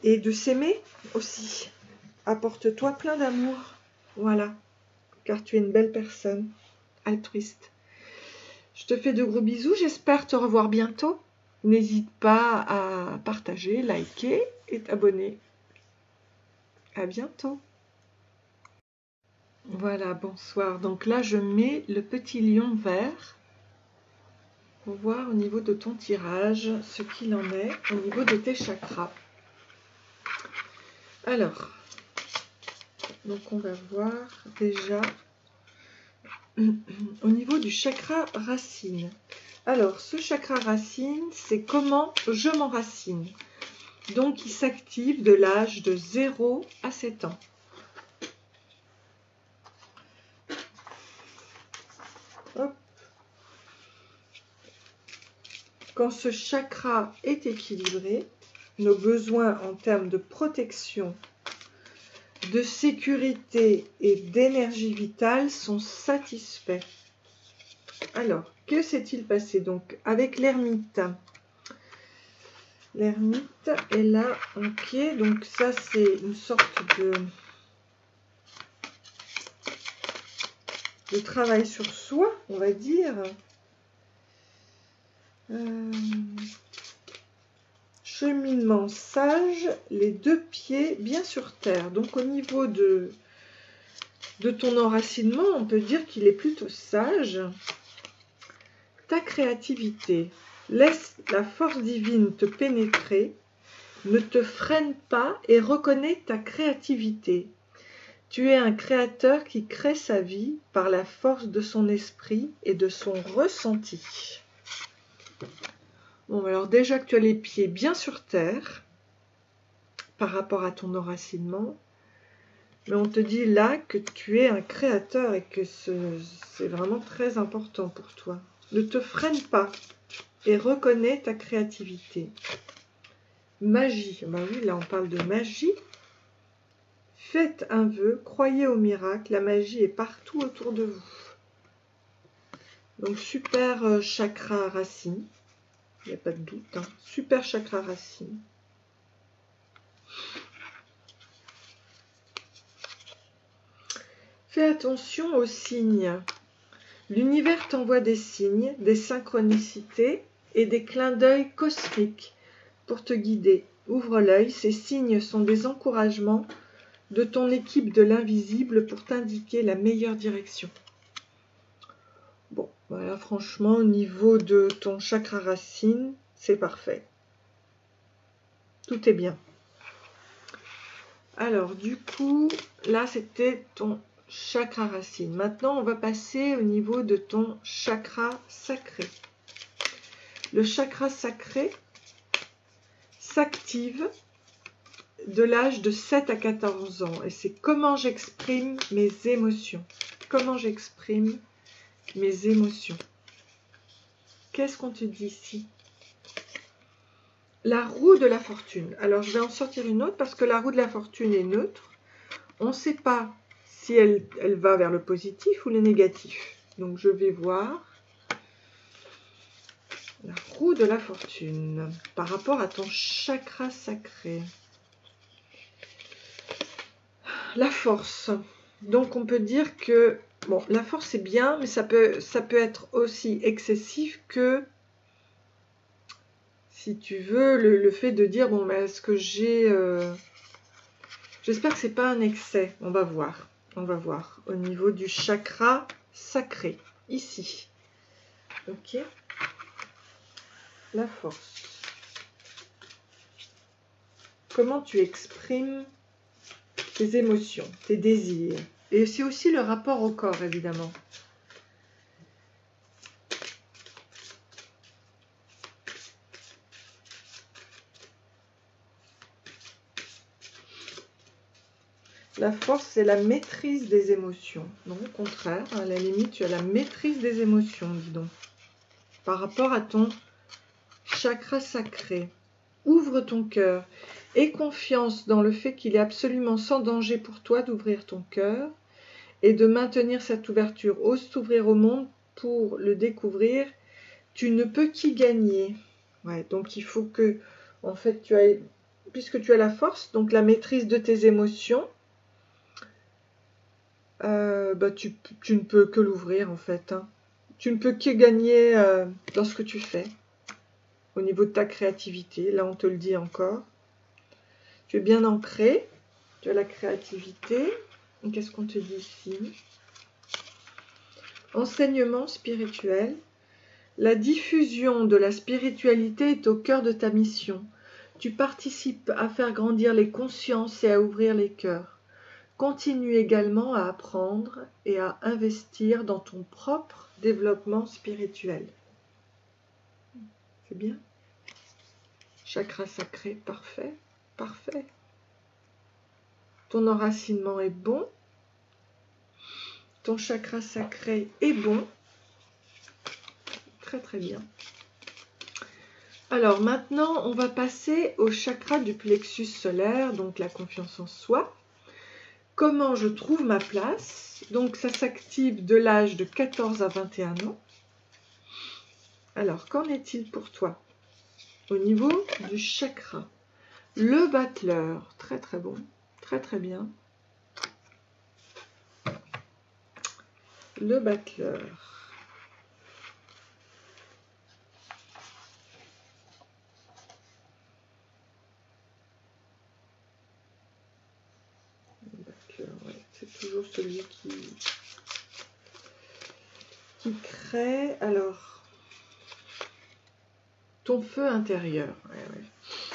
et de s'aimer aussi. Apporte-toi plein d'amour, voilà, car tu es une belle personne, altruiste. Je te fais de gros bisous, j'espère te revoir bientôt. N'hésite pas à partager, liker et t'abonner. À bientôt. Voilà, bonsoir. Donc là, je mets le petit lion vert pour voir au niveau de ton tirage ce qu'il en est au niveau de tes chakras. Alors, donc on va voir déjà au niveau du chakra racine. Alors, ce chakra racine, c'est comment je m'enracine. Donc, il s'active de l'âge de 0 à 7 ans. Hop. Quand ce chakra est équilibré, nos besoins en termes de protection, de sécurité et d'énergie vitale sont satisfaits. Alors, que s'est-il passé donc avec l'ermite? L'ermite est là, ok, donc ça c'est une sorte de travail sur soi, on va dire. Cheminement sage, les 2 pieds bien sur terre. Donc au niveau de ton enracinement, on peut dire qu'il est plutôt sage. Ta créativité, laisse la force divine te pénétrer, ne te freine pas et reconnais ta créativité. Tu es un créateur qui crée sa vie par la force de son esprit et de son ressenti. Bon, alors déjà que tu as les pieds bien sur terre par rapport à ton enracinement, mais on te dit là que tu es un créateur et que c'est vraiment très important pour toi. Ne te freine pas. et reconnais ta créativité. Magie, ben oui, là on parle de magie. Faites un vœu, croyez au miracle, la magie est partout autour de vous. Donc super chakra racine, il n'y a pas de doute, hein. Super chakra racine. Fais attention aux signes. L'univers t'envoie des signes, des synchronicités et des clins d'œil cosmiques pour te guider. Ouvre l'œil, ces signes sont des encouragements de ton équipe de l'invisible pour t'indiquer la meilleure direction. Bon, voilà, franchement, au niveau de ton chakra racine, c'est parfait. Tout est bien. Alors, du coup, là, c'était ton chakra racine. Maintenant, on va passer au niveau de ton chakra sacré. Le chakra sacré s'active de l'âge de 7 à 14 ans. Et c'est comment j'exprime mes émotions. Comment j'exprime mes émotions. Qu'est-ce qu'on te dit ici? La roue de la fortune. Alors, je vais en sortir une autre parce que la roue de la fortune est neutre. On ne sait pas si elle va vers le positif ou le négatif. Donc, je vais voir la roue de la fortune par rapport à ton chakra sacré. La force. Donc, on peut dire que, bon, la force c'est bien, mais ça peut être aussi excessif que, si tu veux, le fait de dire, bon, mais est-ce que j'ai... J'espère que c'est pas un excès. On va voir. On va voir. Au niveau du chakra sacré. Ici. Ok. La force. Comment tu exprimes tes émotions, tes désirs. Et c'est aussi le rapport au corps, évidemment. La force, c'est la maîtrise des émotions. Non, au contraire, à la limite, tu as la maîtrise des émotions, dis donc. Par rapport à ton chakra sacré. Ouvre ton cœur. Aie confiance dans le fait qu'il est absolument sans danger pour toi d'ouvrir ton cœur et de maintenir cette ouverture. Ose t'ouvrir au monde pour le découvrir. Tu ne peux qu'y gagner. Ouais, donc il faut que, en fait, puisque tu as la force, donc la maîtrise de tes émotions, tu ne peux que l'ouvrir en fait. Hein. Tu ne peux que gagner dans ce que tu fais. Au niveau de ta créativité, là on te le dit encore. Tu es bien ancré, tu as la créativité. Qu'est-ce qu'on te dit ici? Enseignement spirituel. La diffusion de la spiritualité est au cœur de ta mission. Tu participes à faire grandir les consciences et à ouvrir les cœurs. Continue également à apprendre et à investir dans ton propre développement spirituel. C'est bien? Chakra sacré, parfait, parfait. Ton enracinement est bon. Ton chakra sacré est bon. Très très bien. Alors maintenant, on va passer au chakra du plexus solaire, donc la confiance en soi. Comment je trouve ma place? Donc ça s'active de l'âge de 14 à 21 ans. Alors, qu'en est-il pour toi? Au niveau du chakra. Le battleur, très très bon, très très bien. Le battleur. Ouais, c'est toujours celui qui crée. Alors, ton feu intérieur. Ouais.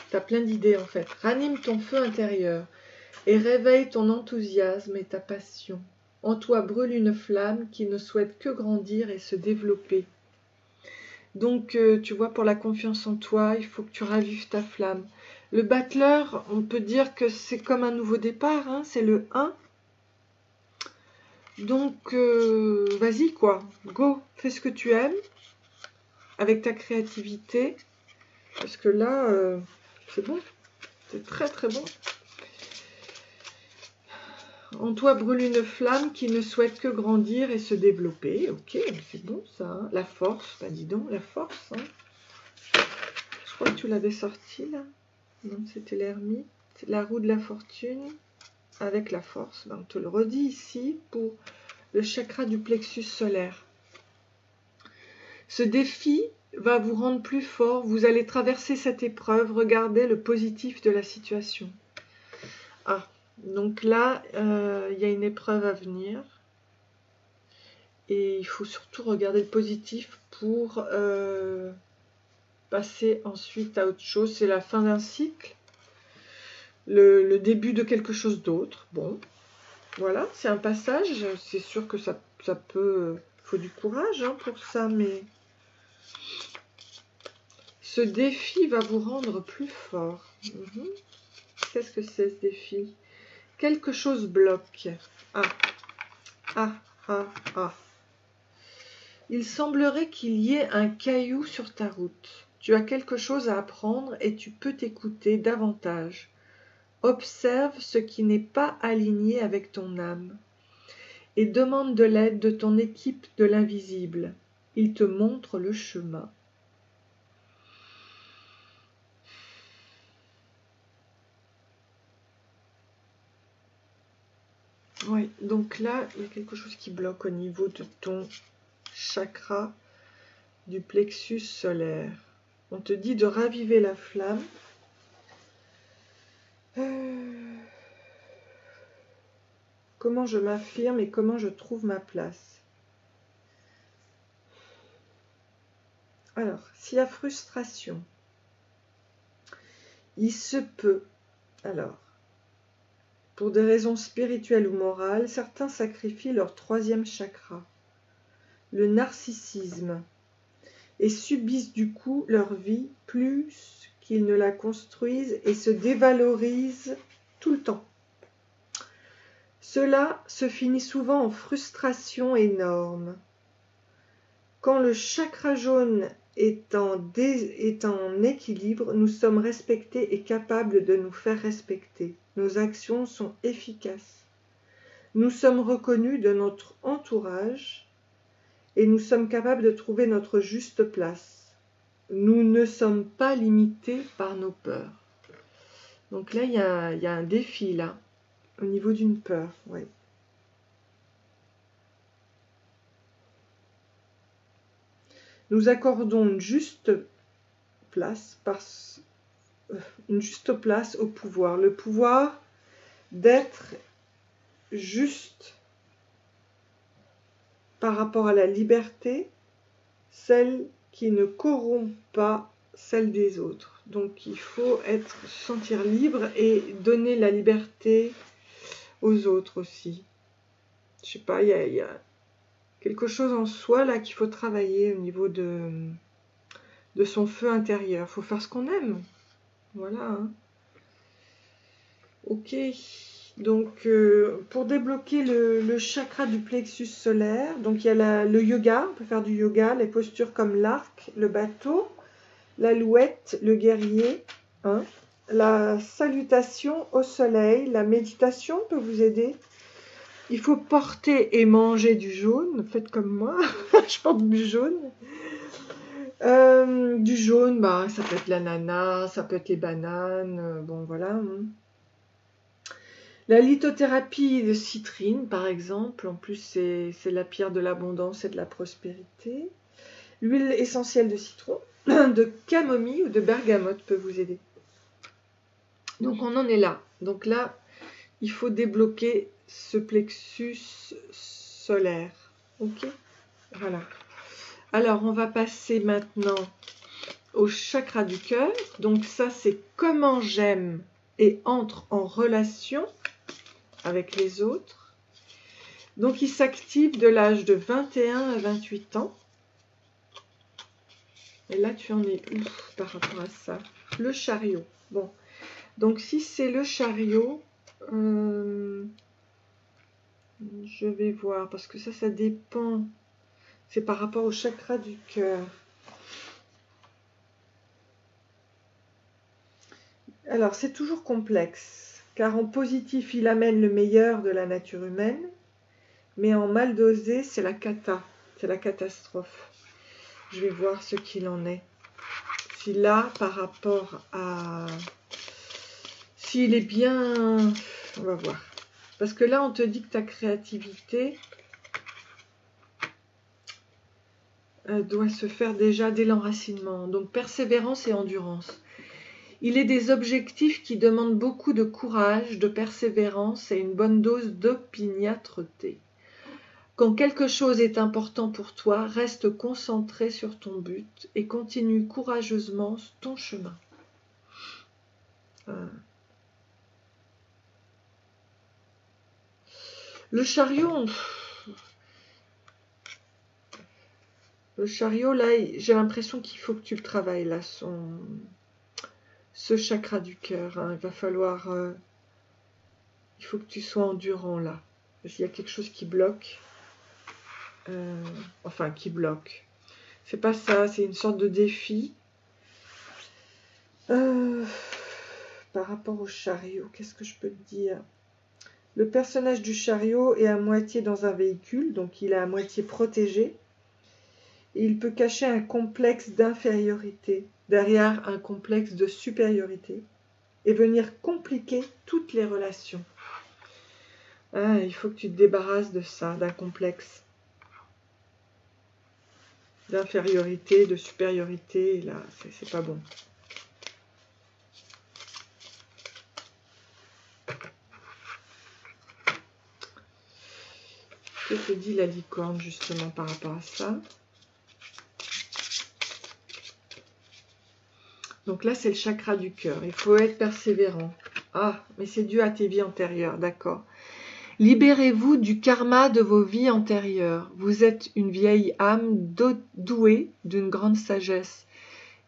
Tu as plein d'idées en fait. Ranime ton feu intérieur et réveille ton enthousiasme et ta passion. En toi brûle une flamme qui ne souhaite que grandir et se développer. Donc, tu vois, pour la confiance en toi, il faut que tu ravives ta flamme. Le battleur, on peut dire que c'est comme un nouveau départ, hein, c'est le 1. Donc, vas-y quoi, go, fais ce que tu aimes. avec ta créativité. Parce que là, c'est bon. C'est très très bon. En toi brûle une flamme qui ne souhaite que grandir et se développer. Ok, c'est bon ça. Hein. La force, bah dis donc, la force. Hein. Je crois que tu l'avais sorti là. Non, c'était l'ermite. La roue de la fortune avec la force. Ben, on te le redit ici pour le chakra du plexus solaire. Ce défi va vous rendre plus fort. Vous allez traverser cette épreuve. Regardez le positif de la situation. Ah, donc là, il y a une épreuve à venir. Et il faut surtout regarder le positif pour passer ensuite à autre chose. C'est la fin d'un cycle. Le début de quelque chose d'autre. Bon, voilà, c'est un passage. C'est sûr que ça peut... Il faut du courage hein, pour ça, mais... Ce défi va vous rendre plus fort. Qu'est-ce que c'est ce défi? Quelque chose bloque. Ah. Il semblerait qu'il y ait un caillou sur ta route. Tu as quelque chose à apprendre et tu peux t'écouter davantage. Observe ce qui n'est pas aligné avec ton âme et demande de l'aide de ton équipe de l'invisible. Il te montre le chemin. Oui, donc là, il y a quelque chose qui bloque au niveau de ton chakra du plexus solaire. On te dit de raviver la flamme. Comment je m'affirme et comment je trouve ma place. Alors, s'il y a frustration, il se peut, alors, pour des raisons spirituelles ou morales, certains sacrifient leur troisième chakra, le narcissisme, et subissent du coup leur vie plus qu'ils ne la construisent et se dévalorisent tout le temps. Cela se finit souvent en frustration énorme. Quand le chakra jaune est en équilibre, nous sommes respectés et capables de nous faire respecter. Nos actions sont efficaces. Nous sommes reconnus de notre entourage et nous sommes capables de trouver notre juste place. Nous ne sommes pas limités par nos peurs. Donc là, il y a un défi là, au niveau d'une peur. Ouais. Nous accordons une juste place au pouvoir. Le pouvoir d'être juste par rapport à la liberté, celle qui ne corrompt pas celle des autres. Donc il faut se sentir libre et donner la liberté aux autres aussi. Je sais pas, il y a quelque chose en soi là qu'il faut travailler au niveau de son feu intérieur. Il faut faire ce qu'on aime. Voilà. Hein. Ok. Donc, pour débloquer le chakra du plexus solaire, donc il y a le yoga, on peut faire du yoga, les postures comme l'arc, le bateau, l'alouette, le guerrier, hein, la salutation au soleil, la méditation peut vous aider. Il faut porter et manger du jaune, faites comme moi, je porte du jaune. Du jaune, bah, ça peut être l'ananas, ça peut être les bananes, bon voilà. Hein. La lithothérapie de citrine, par exemple, en plus c'est la pierre de l'abondance et de la prospérité. L'huile essentielle de citron, de camomille ou de bergamote peut vous aider. Donc on en est là. Donc là, il faut débloquer ce plexus solaire. Ok ? Voilà. Alors on va passer maintenant au chakra du cœur. Donc ça c'est comment j'aime et entre en relation avec les autres. Donc il s'active de l'âge de 21 à 28 ans. Et là tu en es où par rapport à ça? Le chariot. Bon, donc si c'est le chariot, je vais voir, parce que ça dépend. C'est par rapport au chakra du cœur. Alors, c'est toujours complexe, car en positif, il amène le meilleur de la nature humaine, mais en mal dosé, c'est la cata, c'est la catastrophe. Je vais voir ce qu'il en est. Si là, par rapport à... S'il est bien... On va voir. Parce que là, on te dit que ta créativité doit se faire déjà dès l'enracinement. Donc, persévérance et endurance. Il est des objectifs qui demandent beaucoup de courage, de persévérance et une bonne dose d'opiniâtreté. Quand quelque chose est important pour toi, reste concentré sur ton but et continue courageusement ton chemin. Le chariot, là, j'ai l'impression qu'il faut que tu le travailles, là, ce chakra du cœur. Hein. Il va falloir... il faut que tu sois endurant, là. Parce qu'il y a quelque chose qui bloque. Enfin, qui bloque. C'est pas ça, c'est une sorte de défi. Par rapport au chariot, qu'est-ce que je peux te dire? Le personnage du chariot est à moitié dans un véhicule, donc il est à moitié protégé. Et il peut cacher un complexe d'infériorité derrière un complexe de supériorité et venir compliquer toutes les relations. Ah, il faut que tu te débarrasses de ça, d'un complexe d'infériorité, de supériorité. Et là, c'est pas bon. Que te dit la licorne justement par rapport à ça? Donc là, c'est le chakra du cœur. Il faut être persévérant. Ah, mais c'est dû à tes vies antérieures, d'accord. Libérez-vous du karma de vos vies antérieures. Vous êtes une vieille âme douée d'une grande sagesse.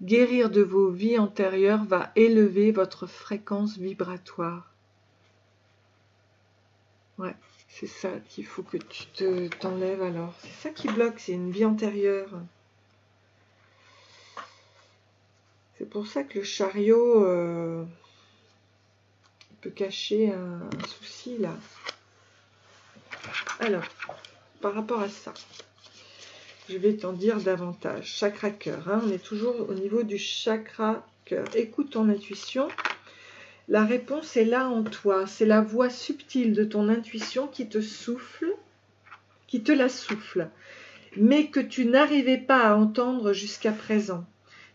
Guérir de vos vies antérieures va élever votre fréquence vibratoire. Ouais, c'est ça qu'il faut que tu t'enlèves alors. C'est ça qui bloque, c'est une vie antérieure. C'est pour ça que le chariot peut cacher un souci là. Alors, par rapport à ça, je vais t'en dire davantage. Chakra cœur, hein, on est toujours au niveau du chakra cœur. Écoute ton intuition. La réponse est là en toi. C'est la voix subtile de ton intuition qui te souffle, qui te la souffle, mais que tu n'arrivais pas à entendre jusqu'à présent.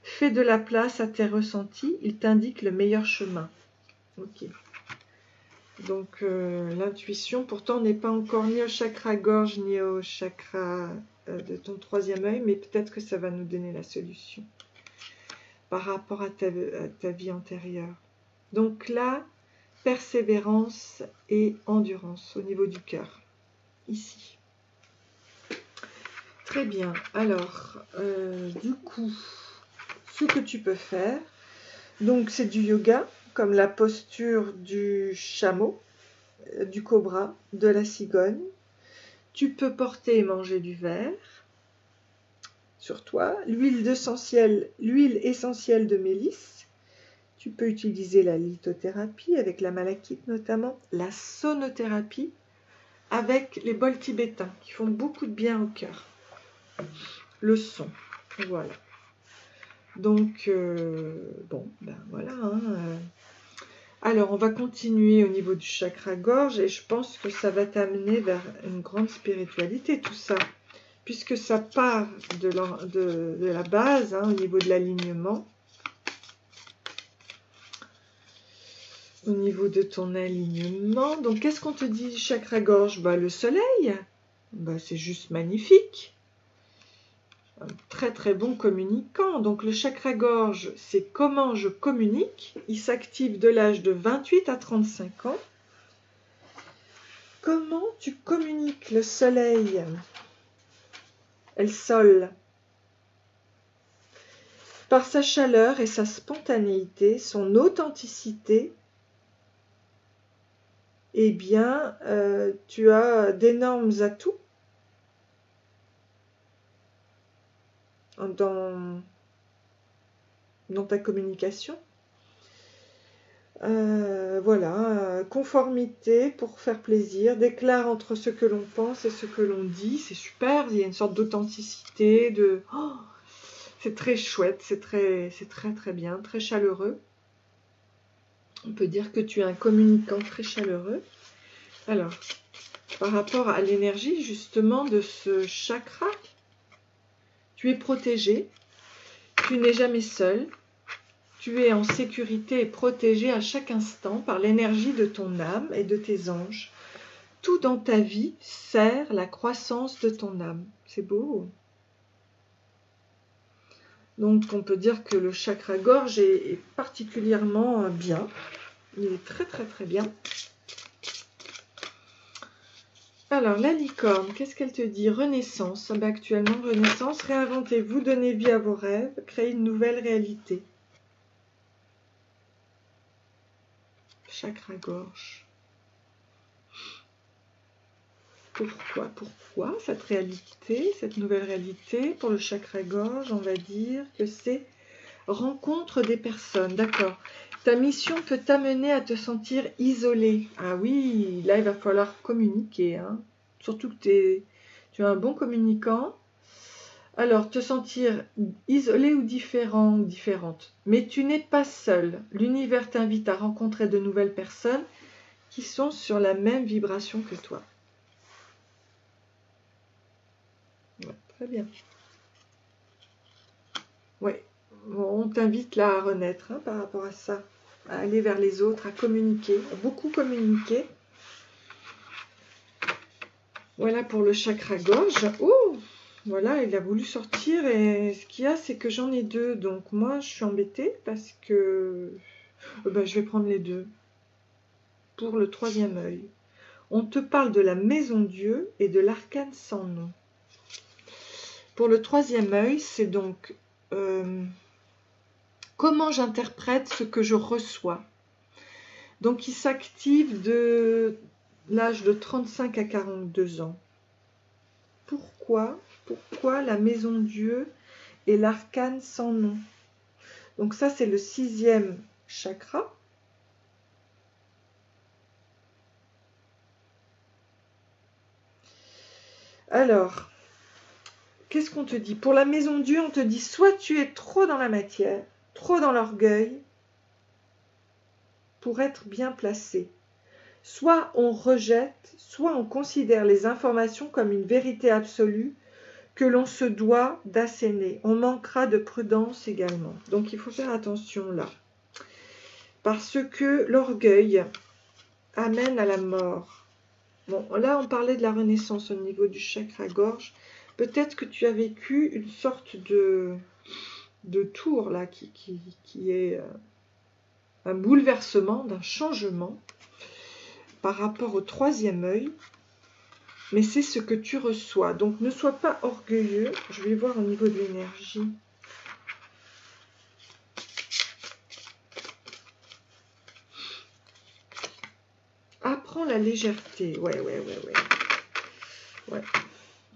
Fais de la place à tes ressentis, il t'indique le meilleur chemin. Ok. Donc l'intuition, pourtant, n'est pas encore ni au chakra gorge, ni au chakra de ton troisième œil, mais peut-être que ça va nous donner la solution par rapport à ta vie antérieure. Donc là, persévérance et endurance au niveau du cœur, ici. Très bien. Alors, du coup, ce que tu peux faire, donc c'est du yoga, comme la posture du chameau, du cobra, de la cigogne. Tu peux porter et manger du verre sur toi, l'huile essentielle de mélisse. Tu peux utiliser la lithothérapie avec la malachite notamment, la sonothérapie avec les bols tibétains qui font beaucoup de bien au cœur. Le son, voilà. Donc, bon, ben voilà. Hein, Alors, on va continuer au niveau du chakra gorge et je pense que ça va t'amener vers une grande spiritualité, tout ça. Puisque ça part de la base, hein, au niveau de l'alignement. Au niveau de ton alignement. Donc, qu'est-ce qu'on te dit du chakra gorge? Bah, le soleil. Bah, c'est juste magnifique. Un très très bon communicant. Donc le chakra gorge, c'est comment je communique. Il s'active de l'âge de 28 à 35 ans. Comment tu communiques le soleil? El Sol. Par sa chaleur et sa spontanéité, son authenticité, eh bien, tu as d'énormes atouts dans ta communication. Voilà, conformité pour faire plaisir, déclare entre ce que l'on pense et ce que l'on dit, c'est super, il y a une sorte d'authenticité, c'est très chouette, c'est très bien, très chaleureux. On peut dire que tu es un communicant très chaleureux. Alors, par rapport à l'énergie justement de ce chakra, tu es protégé, tu n'es jamais seul, tu es en sécurité et protégé à chaque instant par l'énergie de ton âme et de tes anges. Tout dans ta vie sert la croissance de ton âme. C'est beau. Donc on peut dire que le chakra gorge est particulièrement bien. Il est très bien. Alors la licorne, qu'est-ce qu'elle te dit? Renaissance. Ah ben, actuellement, renaissance, réinventez-vous, donnez vie à vos rêves, créez une nouvelle réalité. Chakra gorge. Pourquoi cette réalité, cette nouvelle réalité? Pour le chakra gorge, on va dire que c'est rencontre des personnes. D'accord. Ta mission peut t'amener à te sentir isolé. Ah oui, là il va falloir communiquer. Hein. Surtout que tu es un bon communicant. Alors, te sentir isolé ou différent ou différente. Mais tu n'es pas seul. L'univers t'invite à rencontrer de nouvelles personnes qui sont sur la même vibration que toi. Ouais, très bien. Ouais, bon, on t'invite là à renaître hein, par rapport à ça, à aller vers les autres, à communiquer, à beaucoup communiquer. Voilà pour le chakra gorge. Oh, voilà, il a voulu sortir et ce qu'il y a, c'est que j'en ai deux. Donc moi, je suis embêtée parce que je vais prendre les deux. Pour le troisième œil, on te parle de la maison Dieu et de l'arcane sans nom. Pour le troisième œil, c'est donc comment j'interprète ce que je reçois. Donc il s'active de l'âge de 35 à 42 ans. Pourquoi la maison Dieu et l'arcane sans nom? Donc ça c'est le 6e chakra. Alors, qu'est-ce qu'on te dit? Pour la maison Dieu, on te dit soit tu es trop dans la matière, trop dans l'orgueil, pour être bien placé. Soit on rejette, soit on considère les informations comme une vérité absolue que l'on se doit d'asséner. On manquera de prudence également. Donc il faut faire attention là. Parce que l'orgueil amène à la mort. Bon, là on parlait de la renaissance au niveau du chakra gorge. Peut-être que tu as vécu une sorte de tour là qui est un bouleversement, d'un changement par rapport au troisième œil. Mais c'est ce que tu reçois. Donc ne sois pas orgueilleux. Je vais voir au niveau de l'énergie. Apprends la légèreté. Ouais.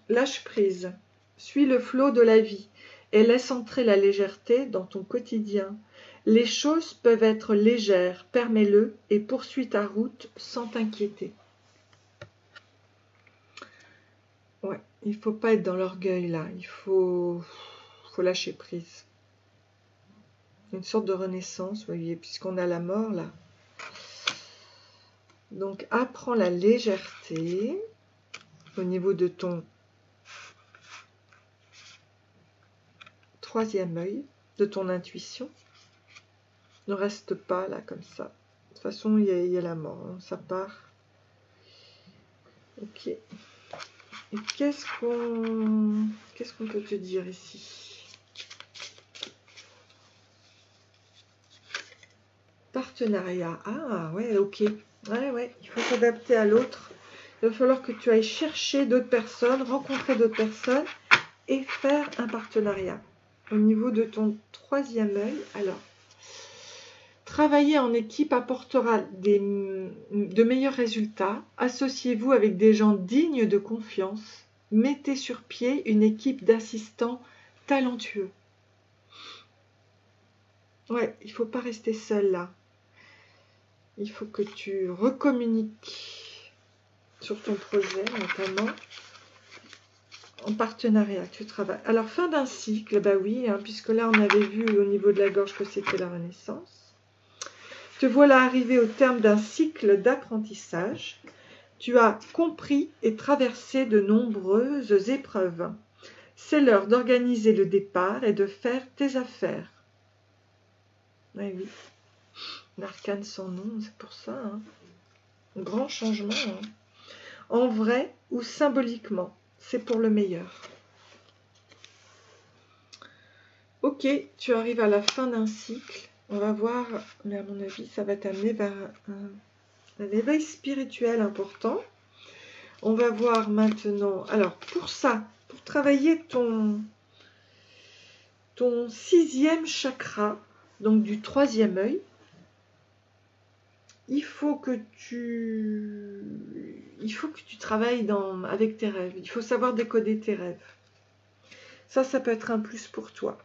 Lâche prise. Suis le flot de la vie et laisse entrer la légèreté dans ton quotidien. Les choses peuvent être légères. Permets-le et poursuis ta route sans t'inquiéter. Ouais, il ne faut pas être dans l'orgueil là. Il faut lâcher prise. Une sorte de renaissance, vous voyez, puisqu'on a la mort là. Donc, apprends la légèreté au niveau de ton troisième œil, de ton intuition. Ne reste pas là comme ça. De toute façon, il y a la mort, hein, ça part. Ok. Et qu'est-ce qu'on peut te dire ici? Partenariat. Ah, ouais, ok. Ouais, il faut s'adapter à l'autre. Il va falloir que tu ailles chercher d'autres personnes, rencontrer d'autres personnes et faire un partenariat. Au niveau de ton troisième œil, alors, travailler en équipe apportera de meilleurs résultats. Associez-vous avec des gens dignes de confiance. Mettez sur pied une équipe d'assistants talentueux. Ouais, il ne faut pas rester seul là. il faut que tu recommuniques sur ton projet, notamment en partenariat que tu travailles. Alors, fin d'un cycle, bah oui, hein, puisque là, on avait vu au niveau de la gorge que c'était la renaissance. Te voilà arrivé au terme d'un cycle d'apprentissage. Tu as compris et traversé de nombreuses épreuves. C'est l'heure d'organiser le départ et de faire tes affaires. Oui, oui. L'arcane sans nom, c'est pour ça. Hein. Un grand changement. Hein. En vrai ou symboliquement, c'est pour le meilleur. Ok, tu arrives à la fin d'un cycle. On va voir, mais à mon avis, ça va t'amener vers un éveil spirituel important. On va voir maintenant. Alors, pour ça, pour travailler ton 6e chakra, donc du 3e œil, il faut que tu travailles avec tes rêves. Il faut savoir décoder tes rêves. Ça peut être un plus pour toi.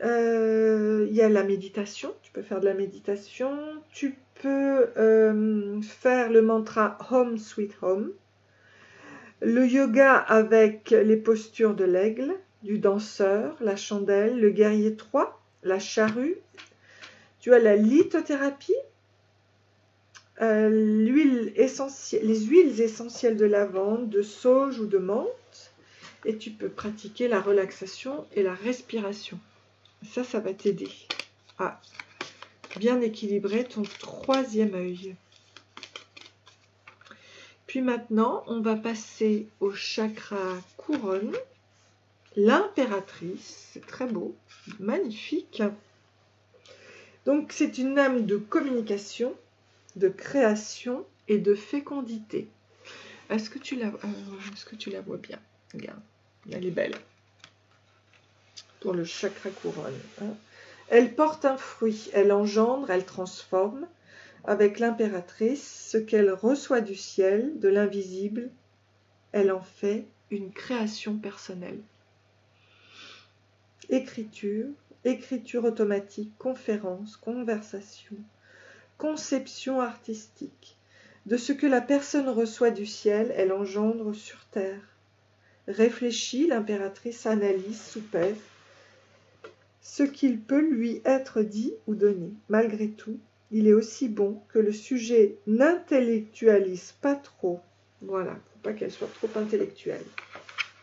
Il y a la méditation. Tu peux faire de la méditation. Tu peux faire le mantra Home Sweet Home. Le yoga avec les postures de l'aigle, du danseur, la chandelle, le guerrier 3, la charrue. Tu as la lithothérapie, les huiles essentielles de lavande, de sauge ou de menthe. Et tu peux pratiquer la relaxation et la respiration. Ça va t'aider à bien équilibrer ton 3e œil. Puis maintenant, on va passer au chakra couronne, l'impératrice. C'est très beau, magnifique. Donc, c'est une âme de communication, de création et de fécondité. Est-ce que tu la vois bien? Regarde, elle est belle. Pour le chakra couronne. Hein. Elle porte un fruit, elle engendre, elle transforme. Avec l'impératrice, ce qu'elle reçoit du ciel, de l'invisible, elle en fait une création personnelle. Écriture automatique, conférence, conversation, conception artistique. De ce que la personne reçoit du ciel, elle engendre sur terre. Réfléchit, l'impératrice analyse, soupèse ce qu'il peut lui être dit ou donné. Malgré tout, il est aussi bon que le sujet n'intellectualise pas trop. Voilà, il ne faut pas qu'elle soit trop intellectuelle.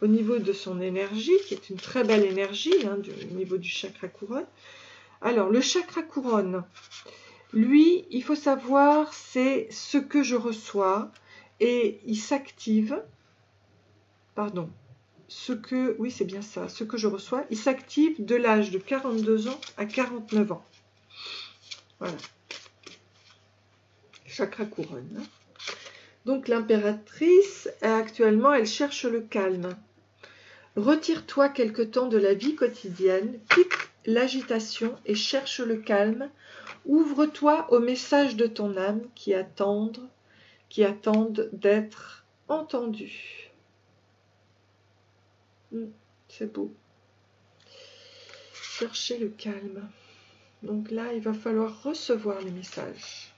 Au niveau de son énergie, qui est une très belle énergie, hein, au niveau du chakra couronne. Alors, le chakra couronne, lui, il faut savoir, c'est ce que je reçois et il s'active, oui, c'est bien ça, ce que je reçois, il s'active de l'âge de 42 ans à 49 ans. Voilà. Chakra couronne. Donc l'impératrice, actuellement, elle cherche le calme. Retire-toi quelque temps de la vie quotidienne, quitte l'agitation et cherche le calme. Ouvre-toi aux messages de ton âme qui attendent d'être entendus. C'est beau. Chercher le calme. Donc là, il va falloir recevoir les messages.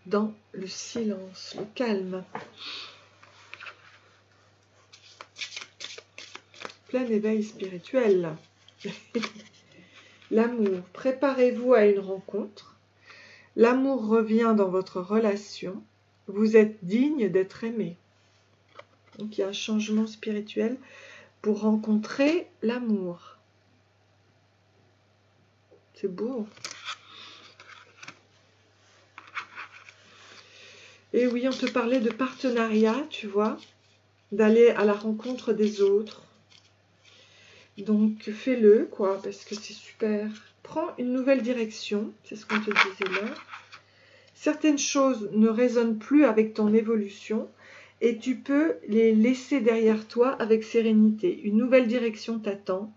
Dans le silence, le calme. Plein éveil spirituel. L'amour. Préparez-vous à une rencontre. L'amour revient dans votre relation. Vous êtes digne d'être aimé. Donc il y a un changement spirituel pour rencontrer l'amour. C'est beau. Et oui, on te parlait de partenariat, tu vois, d'aller à la rencontre des autres. Donc fais-le, quoi, parce que c'est super. Prends une nouvelle direction, c'est ce qu'on te disait là. Certaines choses ne résonnent plus avec ton évolution et tu peux les laisser derrière toi avec sérénité. Une nouvelle direction t'attend,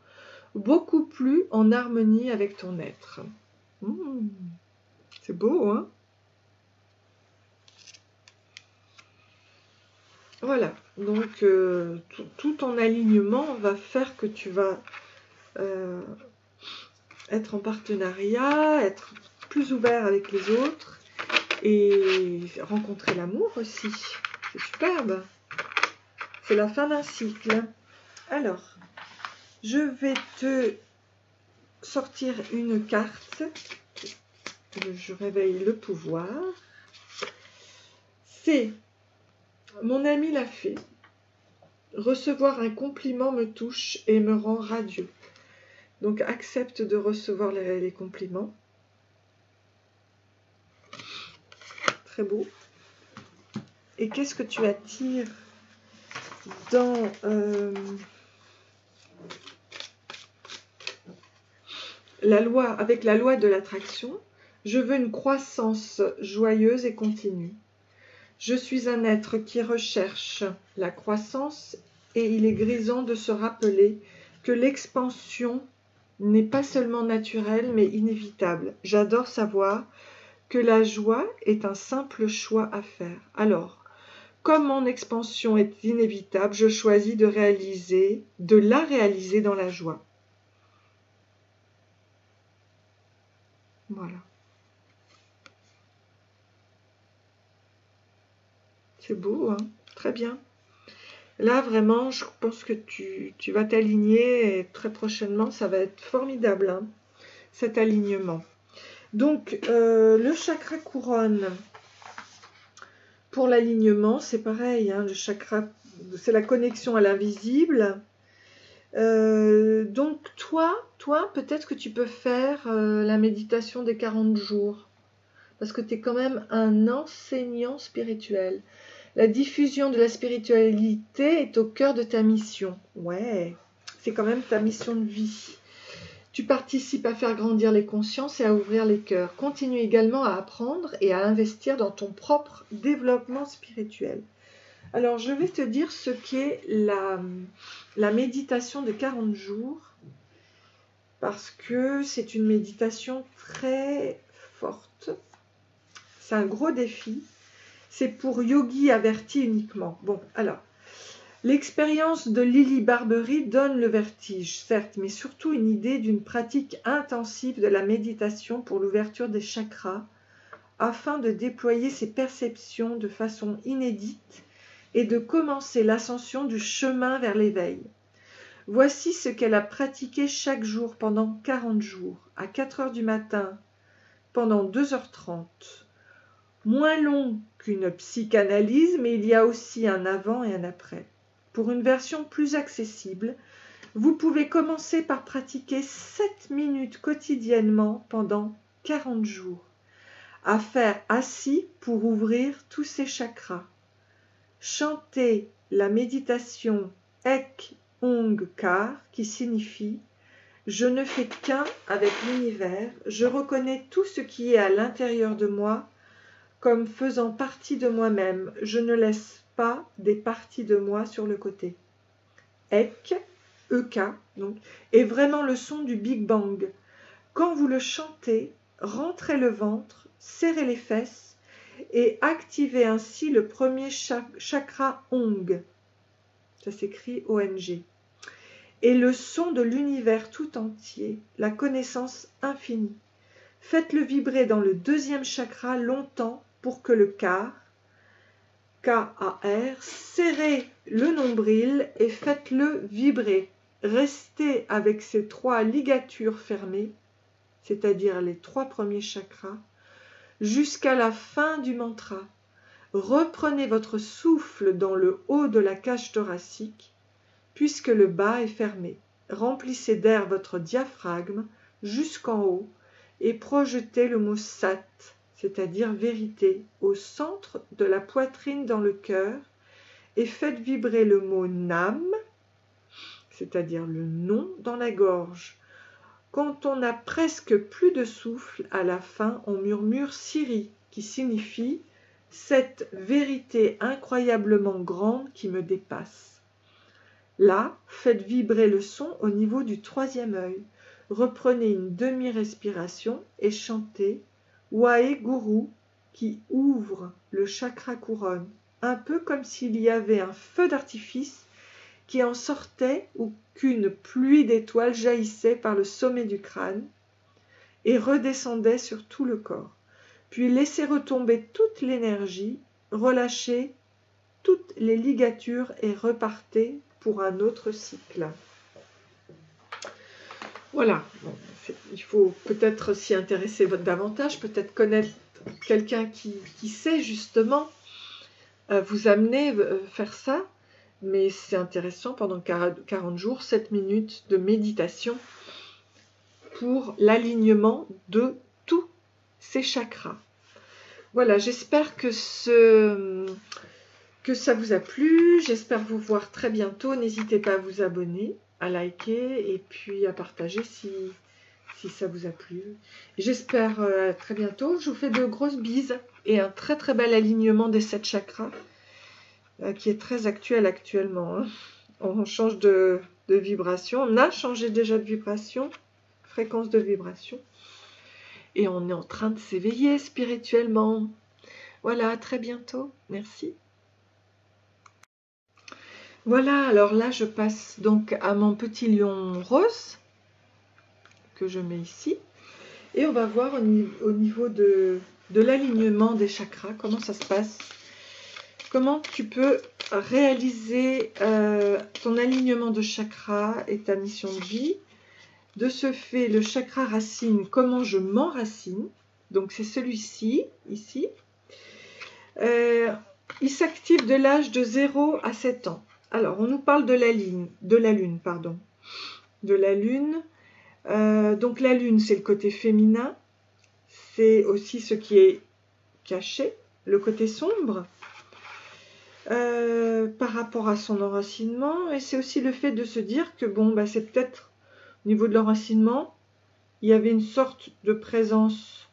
beaucoup plus en harmonie avec ton être. C'est beau, hein? Voilà, donc tout ton alignement va faire que tu vas être en partenariat, être plus ouvert avec les autres et rencontrer l'amour aussi. C'est superbe. C'est la fin d'un cycle. Alors, je vais te sortir une carte. Je réveille le pouvoir. C'est mon ami la fée. Recevoir un compliment me touche et me rend radieux. Donc accepte de recevoir les compliments. Très beau. Et qu'est-ce que tu attires dans la loi, avec la loi de l'attraction? Je veux une croissance joyeuse et continue. Je suis un être qui recherche la croissance et il est grisant de se rappeler que l'expansion n'est pas seulement naturelle mais inévitable. J'adore savoir que la joie est un simple choix à faire. Alors, comme mon expansion est inévitable, je choisis de la réaliser dans la joie. Voilà. C'est beau, hein? Très bien. Là, vraiment, je pense que tu vas t'aligner et très prochainement, ça va être formidable, hein, cet alignement. Donc, le chakra couronne, pour l'alignement, c'est pareil, hein, le chakra, c'est la connexion à l'invisible. Donc, toi peut-être que tu peux faire la méditation des 40 jours, parce que tu es quand même un enseignant spirituel. La diffusion de la spiritualité est au cœur de ta mission. Ouais, c'est quand même ta mission de vie. Tu participes à faire grandir les consciences et à ouvrir les cœurs. Continue également à apprendre et à investir dans ton propre développement spirituel. Alors, je vais te dire ce qu'est la méditation de 40 jours, parce que c'est une méditation très forte. C'est un gros défi. C'est pour yogi avertis uniquement. Bon, alors, l'expérience de Lily Barbery donne le vertige, certes, mais surtout une idée d'une pratique intensive de la méditation pour l'ouverture des chakras, afin de déployer ses perceptions de façon inédite et de commencer l'ascension du chemin vers l'éveil. Voici ce qu'elle a pratiqué chaque jour pendant 40 jours, à 4 heures du matin, pendant 2h30. Moins long qu'une psychanalyse, mais il y a aussi un avant et un après. Pour une version plus accessible, vous pouvez commencer par pratiquer 7 minutes quotidiennement pendant 40 jours, à faire assis pour ouvrir tous ces chakras. Chantez la méditation Ek Onkar, qui signifie « Je ne fais qu'un avec l'univers, je reconnais tout ce qui est à l'intérieur de moi comme faisant partie de moi-même, je ne laisse pas des parties de moi sur le côté. » Ek, EK, donc, est vraiment le son du Big Bang. Quand vous le chantez, rentrez le ventre, serrez les fesses et activez ainsi le premier chakra Ong. Ça s'écrit ONG. Et le son de l'univers tout entier, la connaissance infinie. Faites-le vibrer dans le deuxième chakra longtemps pour que le Kar, K-A-R, serrez le nombril et faites-le vibrer. Restez avec ces 3 ligatures fermées, c'est-à-dire les 3 premiers chakras, jusqu'à la fin du mantra. Reprenez votre souffle dans le haut de la cage thoracique, puisque le bas est fermé. Remplissez d'air votre diaphragme jusqu'en haut et projetez le mot Sat, c'est-à-dire vérité, au centre de la poitrine dans le cœur et faites vibrer le mot Nam, c'est-à-dire le nom, dans la gorge. Quand on n'a presque plus de souffle, à la fin, on murmure Siri, qui signifie « cette vérité incroyablement grande qui me dépasse ». Là, faites vibrer le son au niveau du 3e œil. Reprenez une demi-respiration et chantez Wahe Guru, qui ouvre le chakra couronne, un peu comme s'il y avait un feu d'artifice qui en sortait ou qu'une pluie d'étoiles jaillissait par le sommet du crâne. et redescendait sur tout le corps. Puis laissez retomber toute l'énergie, relâchez toutes les ligatures et repartez pour un autre cycle. Voilà, bon, il faut peut-être s'y intéresser davantage, peut-être connaître quelqu'un qui sait justement vous amener faire ça, mais c'est intéressant pendant 40 jours, 7 minutes de méditation pour l'alignement de tous ces chakras. Voilà, j'espère que ça vous a plu, j'espère vous voir très bientôt, n'hésitez pas à vous abonner, à liker et puis à partager si ça vous a plu. J'espère à très bientôt, je vous fais de grosses bises et un très très bel alignement des 7 chakras qui est très actuel actuellement. Hein. On change de vibration, on a changé déjà de vibration, fréquence de vibration et on est en train de s'éveiller spirituellement. Voilà, à très bientôt, merci. Voilà, alors là je passe donc à mon petit lion rose que je mets ici et on va voir au niveau de l'alignement des chakras, comment ça se passe, comment tu peux réaliser ton alignement de chakras et ta mission de vie. De ce fait, le chakra racine, comment je m'enracine, donc c'est celui-ci, ici. Il s'active de l'âge de 0 à 7 ans. Alors, on nous parle de la lune. Donc, la lune, c'est le côté féminin. C'est aussi ce qui est caché, le côté sombre, par rapport à son enracinement. Et c'est aussi le fait de se dire que, bon, bah, c'est peut-être, au niveau de l'enracinement, il y avait une sorte de présence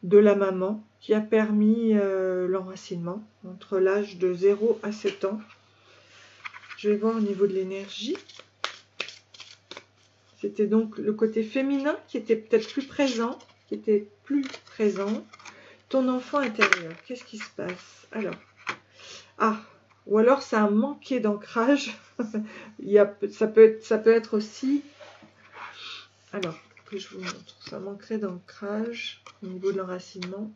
de la maman qui a permis l'enracinement entre l'âge de 0 à 7 ans. Je vais voir au niveau de l'énergie. C'était donc le côté féminin qui était peut-être plus présent, Ton enfant intérieur, qu'est-ce qui se passe? Alors, ou alors ça a manqué d'ancrage. Ça peut être aussi... Alors, que je vous montre. Ça manquerait d'ancrage au niveau de l'enracinement.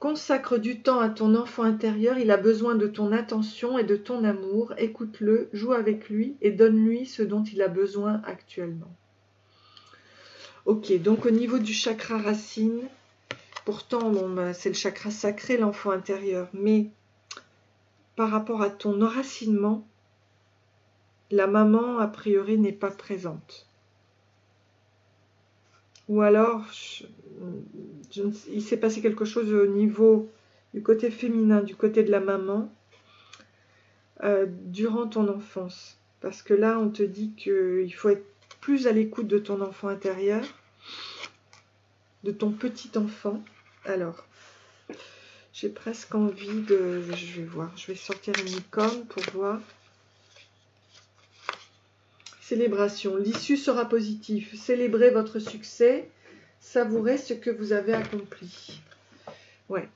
Consacre du temps à ton enfant intérieur, il a besoin de ton attention et de ton amour. Écoute-le, joue avec lui et donne-lui ce dont il a besoin actuellement. Ok, donc au niveau du chakra racine, pourtant c'est le chakra sacré, l'enfant intérieur, mais par rapport à ton enracinement, la maman a priori n'est pas présente. Ou alors, il s'est passé quelque chose au niveau du côté féminin, du côté de la maman, durant ton enfance. Parce que là, on te dit qu'il faut être plus à l'écoute de ton enfant intérieur, de ton petit enfant. Alors, j'ai presque envie de... Je vais voir, je vais sortir une icône pour voir. Célébration. L'issue sera positive. Célébrez votre succès. Savourez ce que vous avez accompli. Ouais.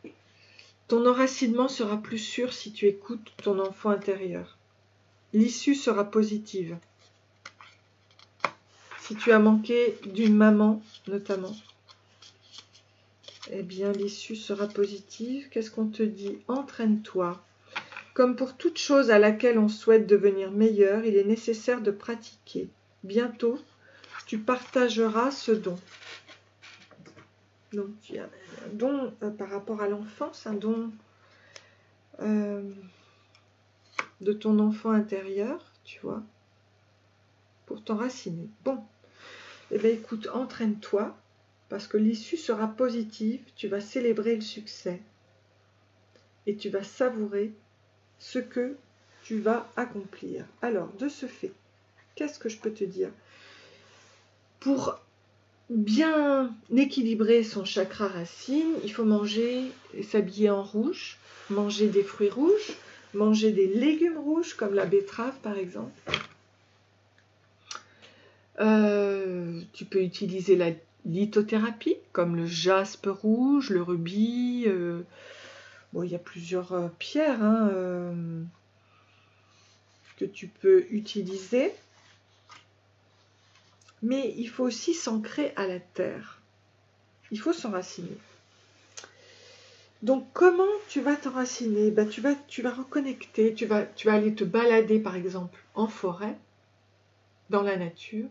Ton enracinement sera plus sûr si tu écoutes ton enfant intérieur. L'issue sera positive. Si tu as manqué d'une maman, notamment, eh bien, l'issue sera positive. Qu'est-ce qu'on te dit? Entraîne-toi. Comme pour toute chose à laquelle on souhaite devenir meilleur, il est nécessaire de pratiquer. Bientôt, tu partageras ce don. Donc, il y a un don par rapport à l'enfance, un don de ton enfant intérieur, tu vois, pour t'enraciner. Bon, eh bien écoute, entraîne-toi, parce que l'issue sera positive, tu vas célébrer le succès et tu vas savourer ce que tu vas accomplir. Alors, de ce fait, qu'est-ce que je peux te dire? Pour bien équilibrer son chakra racine, il faut manger et s'habiller en rouge, manger des fruits rouges, manger des légumes rouges comme la betterave par exemple. Tu peux utiliser la lithothérapie comme le jaspe rouge, le rubis. Bon, il y a plusieurs pierres que tu peux utiliser. Mais il faut aussi s'ancrer à la terre. Il faut s'enraciner. Donc, comment tu vas t'enraciner? Ben, tu vas reconnecter, tu vas aller te balader, par exemple, en forêt, dans la nature.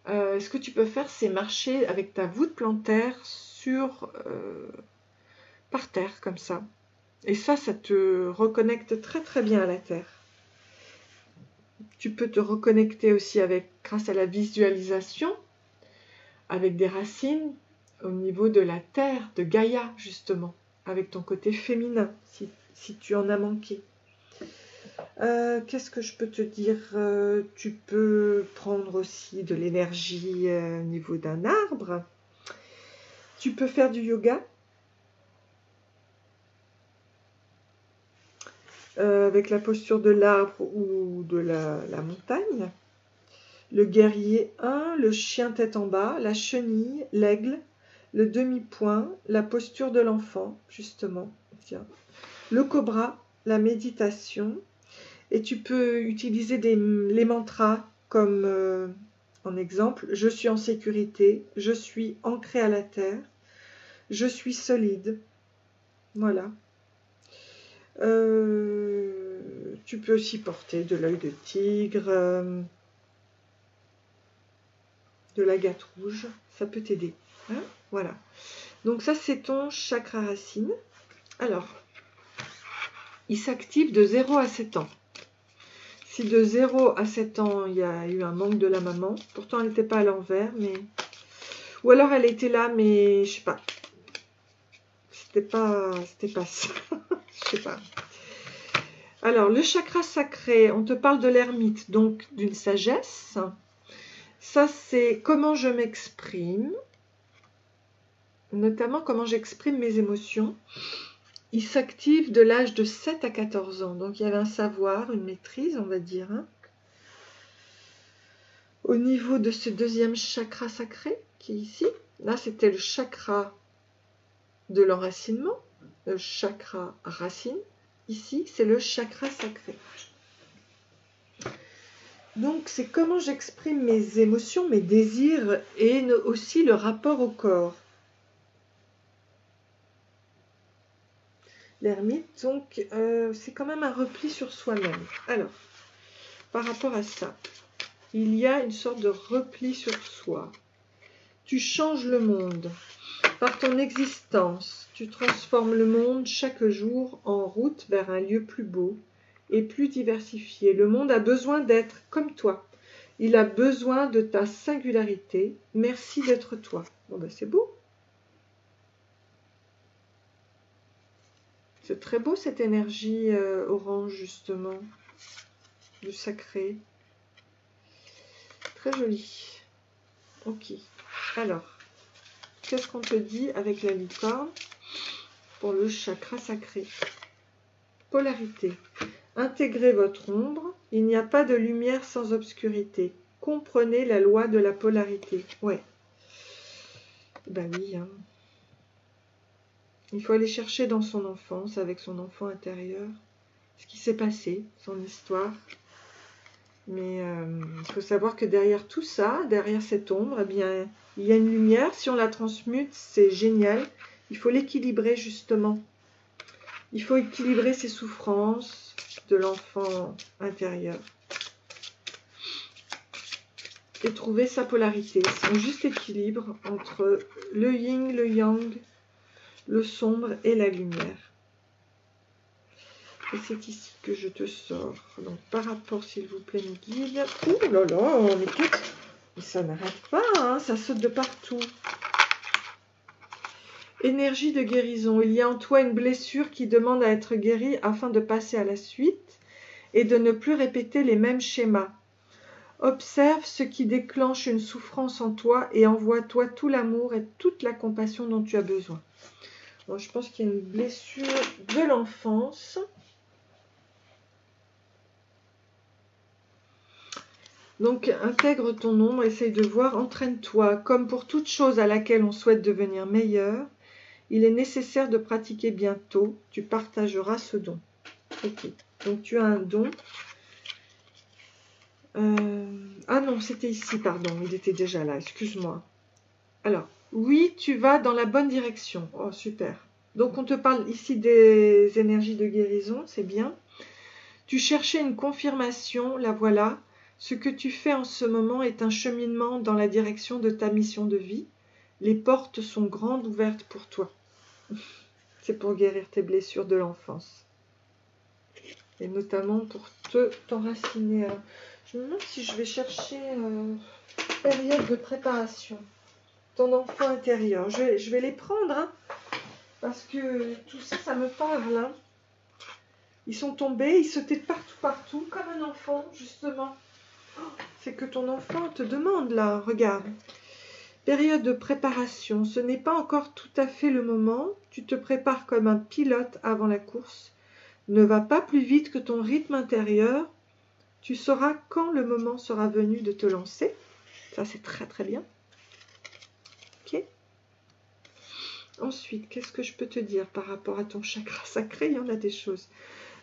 Ce que tu peux faire, c'est marcher avec ta voûte plantaire par terre, comme ça. Et ça te reconnecte très très bien à la terre. Tu peux te reconnecter aussi grâce à la visualisation, avec des racines au niveau de la terre, de Gaïa, justement, avec ton côté féminin, si tu en as manqué. Qu'est-ce que je peux te dire? Tu peux prendre aussi de l'énergie au niveau d'un arbre. Tu peux faire du yoga avec la posture de l'arbre ou de la montagne. Le guerrier 1, le chien tête en bas, la chenille, l'aigle, le demi-point, la posture de l'enfant, justement. Tiens. Le cobra, la méditation. Et tu peux utiliser les mantras comme en exemple, je suis en sécurité, je suis ancré à la terre, je suis solide. Voilà. Tu peux aussi porter de l'œil de tigre, de l'agate rouge, ça peut t'aider. Hein, voilà. Donc ça, c'est ton chakra racine. Alors, il s'active de 0 à 7 ans. Si de 0 à 7 ans, il y a eu un manque de la maman, pourtant elle n'était pas à l'envers, mais... Ou alors elle était là, mais je sais pas. C'était pas ça. Je sais pas. Alors, le chakra sacré, on te parle de l'ermite, donc d'une sagesse. Ça, c'est comment je m'exprime, notamment comment j'exprime mes émotions. Il s'active de l'âge de 7 à 14 ans. Donc, il y avait un savoir, une maîtrise, on va dire. Hein. Au niveau de ce deuxième chakra sacré, qui est ici, là, c'était le chakra de l'enracinement, le chakra racine. Ici, c'est le chakra sacré. Donc, c'est comment j'exprime mes émotions, mes désirs et aussi le rapport au corps. L'ermite, donc, c'est quand même un repli sur soi-même. Alors, par rapport à ça, il y a une sorte de repli sur soi. Tu changes le monde. Par ton existence, tu transformes le monde chaque jour en route vers un lieu plus beau et plus diversifié. Le monde a besoin d'être comme toi. Il a besoin de ta singularité. Merci d'être toi. Bon ben c'est beau. C'est très beau cette énergie orange justement, du sacré. Très joli. Ok. Alors, qu'est-ce qu'on te dit avec la licorne pour le chakra sacré? Polarité. Intégrez votre ombre. Il n'y a pas de lumière sans obscurité. Comprenez la loi de la polarité. Ouais. Ben oui. Hein. Il faut aller chercher dans son enfance, avec son enfant intérieur, ce qui s'est passé, son histoire. Mais il faut savoir que derrière tout ça, derrière cette ombre, eh bien, il y a une lumière. Si on la transmute, c'est génial. Il faut l'équilibrer justement. Il faut équilibrer ses souffrances de l'enfant intérieur. Et trouver sa polarité, son juste équilibre entre le yin, le yang, le sombre et la lumière. Et c'est ici que je te sors. Donc, par rapport, s'il vous plaît, mes guides. Oh là là, mais tout, mais ça n'arrête pas, hein, ça saute de partout. Énergie de guérison. Il y a en toi une blessure qui demande à être guérie afin de passer à la suite et de ne plus répéter les mêmes schémas. Observe ce qui déclenche une souffrance en toi et envoie-toi tout l'amour et toute la compassion dont tu as besoin. Bon, je pense qu'il y a une blessure de l'enfance. Donc, intègre ton ombre, essaye de voir, entraîne-toi. Comme pour toute chose à laquelle on souhaite devenir meilleur, il est nécessaire de pratiquer bientôt. Tu partageras ce don. Ok, donc tu as un don. Ah non, c'était ici, pardon, il était déjà là, excuse-moi. Alors, oui, tu vas dans la bonne direction. Oh, super. Donc, on te parle ici des énergies de guérison, c'est bien. Tu cherchais une confirmation, la voilà. Ce que tu fais en ce moment est un cheminement dans la direction de ta mission de vie. Les portes sont grandes ouvertes pour toi. C'est pour guérir tes blessures de l'enfance. Et notamment pour t'enraciner. Je me demande si je vais chercher période de préparation. Ton enfant intérieur. Je vais les prendre, hein, parce que tout ça, ça me parle. Hein. Ils sont tombés, ils sautaient de partout, comme un enfant, justement. C'est que ton enfant te demande, là, regarde. Période de préparation. Ce n'est pas encore tout à fait le moment. Tu te prépares comme un pilote avant la course. Ne va pas plus vite que ton rythme intérieur. Tu sauras quand le moment sera venu de te lancer. Ça, c'est très, très bien. Ok. Ensuite, qu'est-ce que je peux te dire par rapport à ton chakra sacré? Il y en a des choses.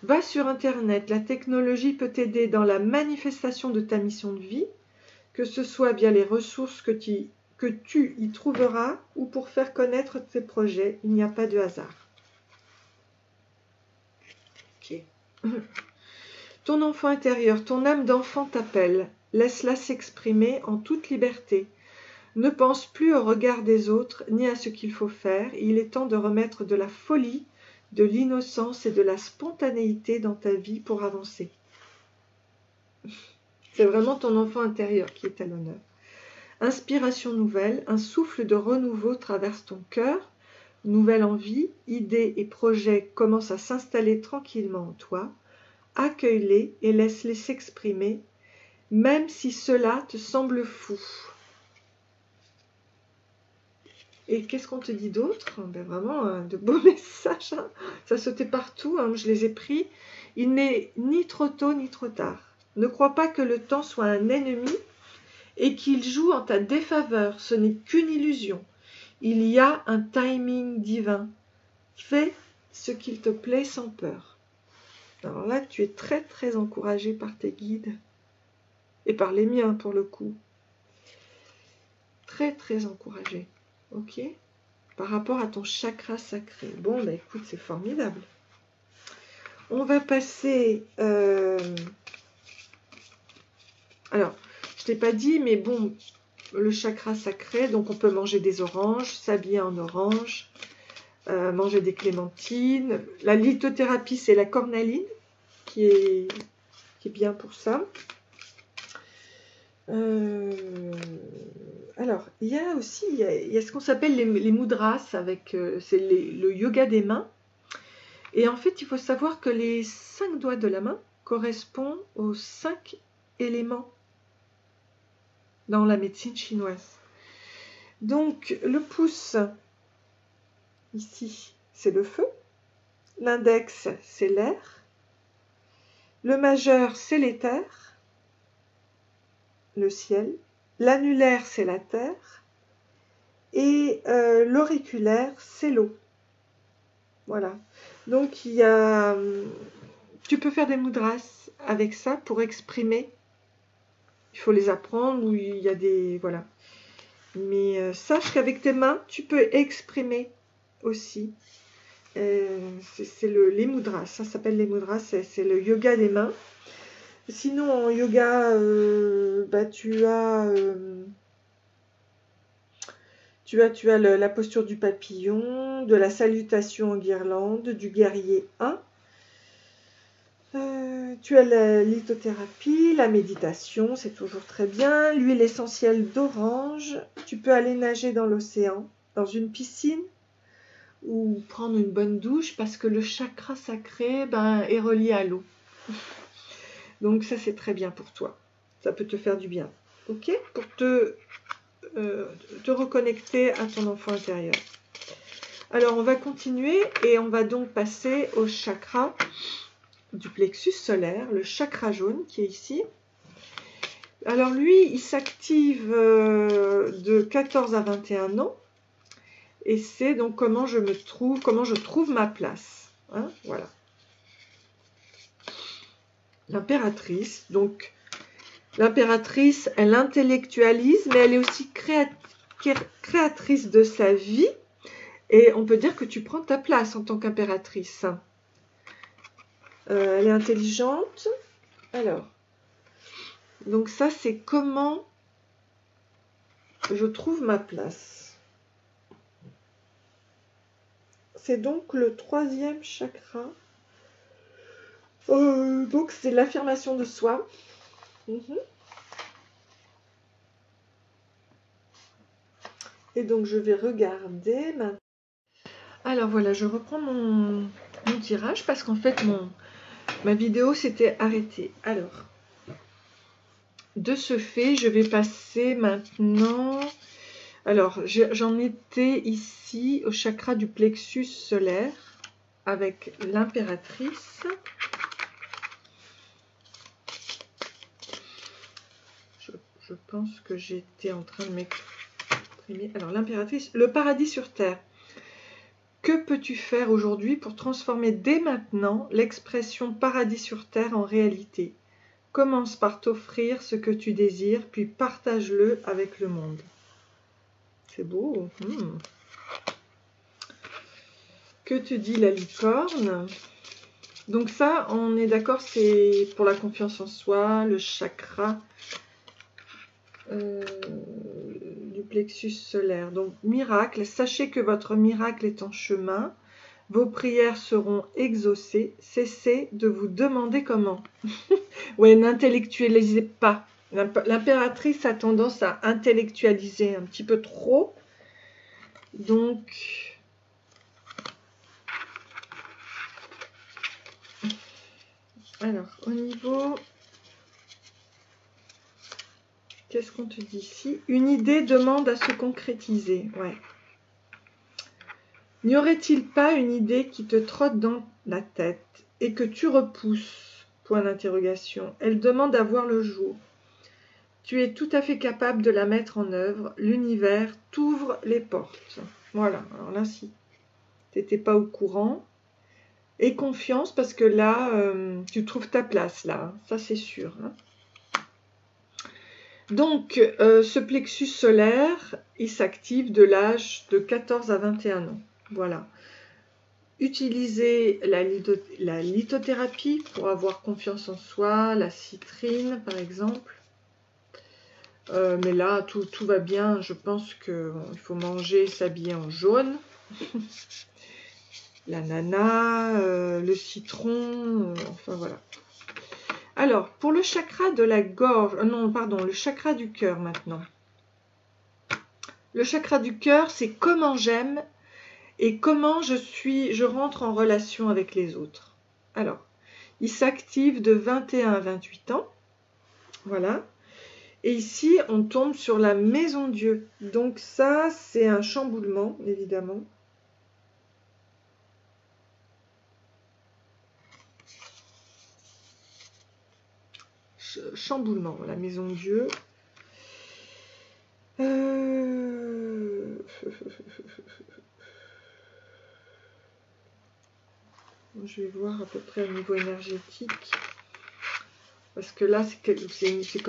Va sur Internet. La technologie peut t'aider dans la manifestation de ta mission de vie, que ce soit via les ressources que tu y trouveras ou pour faire connaître tes projets. Il n'y a pas de hasard. Ok. Ton enfant intérieur, ton âme d'enfant t'appelle. Laisse-la s'exprimer en toute liberté. Ne pense plus au regard des autres ni à ce qu'il faut faire. Il est temps de remettre de la folie, de l'innocence et de la spontanéité dans ta vie pour avancer. C'est vraiment ton enfant intérieur qui est à l'honneur. Inspiration nouvelle, un souffle de renouveau traverse ton cœur. Nouvelle envie, idées et projets commencent à s'installer tranquillement en toi. Accueille-les et laisse-les s'exprimer, même si cela te semble fou. Et qu'est-ce qu'on te dit d'autre? Ben vraiment, de beaux messages. Hein. Ça sautait partout, hein, je les ai pris. Il n'est ni trop tôt ni trop tard. Ne crois pas que le temps soit un ennemi et qu'il joue en ta défaveur. Ce n'est qu'une illusion. Il y a un timing divin. Fais ce qu'il te plaît sans peur. Alors là, tu es très très encouragé par tes guides. Et par les miens pour le coup. Très très encouragé. Ok, par rapport à ton chakra sacré. Bon, bah écoute, c'est formidable. On va passer... Alors, je t'ai pas dit, mais bon, le chakra sacré, donc on peut manger des oranges, s'habiller en orange, manger des clémentines. La lithothérapie, c'est la cornaline qui est bien pour ça. Alors, il y a aussi il y a ce qu'on s'appelle les mudras, c'est le yoga des mains. Et en fait, il faut savoir que les 5 doigts de la main correspondent aux 5 éléments dans la médecine chinoise. Donc, le pouce, ici, c'est le feu. L'index, c'est l'air. Le majeur, c'est l'éther, le ciel. L'annulaire, c'est la terre. Et l'auriculaire, c'est l'eau. Voilà. Donc, tu peux faire des mudras avec ça pour exprimer. Il faut les apprendre ou il y a des... Voilà. Mais sache qu'avec tes mains, tu peux exprimer aussi. C'est les mudras. Ça s'appelle les mudras. C'est le yoga des mains. Sinon, en yoga, tu as la posture du papillon, de la salutation en guirlande, du guerrier 1. Tu as la lithothérapie, la méditation, c'est toujours très bien. L'huile essentielle d'orange. Tu peux aller nager dans l'océan, dans une piscine, ou prendre une bonne douche, parce que le chakra sacré est relié à l'eau. Donc ça, c'est très bien pour toi. Ça peut te faire du bien. Ok? Pour te reconnecter à ton enfant intérieur. Alors, on va continuer et on va donc passer au chakra du plexus solaire, le chakra jaune qui est ici. Alors lui, il s'active de 14 à 21 ans. Et c'est donc comment je trouve ma place. Hein, voilà. L'impératrice, donc L'impératrice, elle intellectualise, mais elle est aussi créatrice de sa vie. Et on peut dire que tu prends ta place en tant qu'impératrice. Elle est intelligente. Alors, donc ça, c'est comment je trouve ma place. C'est donc le 3e chakra. Donc, c'est l'affirmation de soi. Et donc, je vais regarder maintenant. Alors, voilà, je reprends mon tirage parce qu'en fait, ma vidéo s'était arrêtée. Alors, de ce fait, je vais passer maintenant... Alors, j'en étais ici au chakra du plexus solaire avec l'impératrice. Je pense que j'étais en train de m'exprimer. Alors, l'impératrice, le paradis sur terre. Que peux-tu faire aujourd'hui pour transformer dès maintenant l'expression paradis sur terre en réalité? Commence par t'offrir ce que tu désires, puis partage-le avec le monde. C'est beau. Que te dit la licorne? Donc ça, on est d'accord, c'est pour la confiance en soi, le chakra du plexus solaire. Donc miracle, sachez que votre miracle est en chemin. Vos prières seront exaucées. Cessez de vous demander comment. Ouais, n'intellectualisez pas. L'impératrice a tendance à intellectualiser un petit peu trop. Donc, alors, au niveau... Qu'est-ce qu'on te dit ici? Une idée demande à se concrétiser. Ouais. N'y aurait-il pas une idée qui te trotte dans la tête et que tu repousses? Point d'interrogation. Elle demande à voir le jour. Tu es tout à fait capable de la mettre en œuvre. L'univers t'ouvre les portes. Voilà. Alors là, si tu n'étais pas au courant, aie confiance parce que là, tu trouves ta place là. Ça, c'est sûr. Hein. Donc, ce plexus solaire, il s'active de l'âge de 14 à 21 ans. Voilà. Utilisez la lithothérapie pour avoir confiance en soi, la citrine par exemple. Mais là, tout va bien. Je pense qu'il faut manger, s'habiller en jaune. L'ananas, le citron, enfin voilà. Alors, pour le chakra de la gorge, non, pardon, le chakra du cœur maintenant. Le chakra du cœur, c'est comment j'aime et comment je rentre en relation avec les autres. Alors, il s'active de 21 à 28 ans. Voilà. Et ici, on tombe sur la maison Dieu. Donc ça, c'est un chamboulement, évidemment. Chamboulement, la maison Dieu. Je vais voir à peu près au niveau énergétique. Parce que là, c'est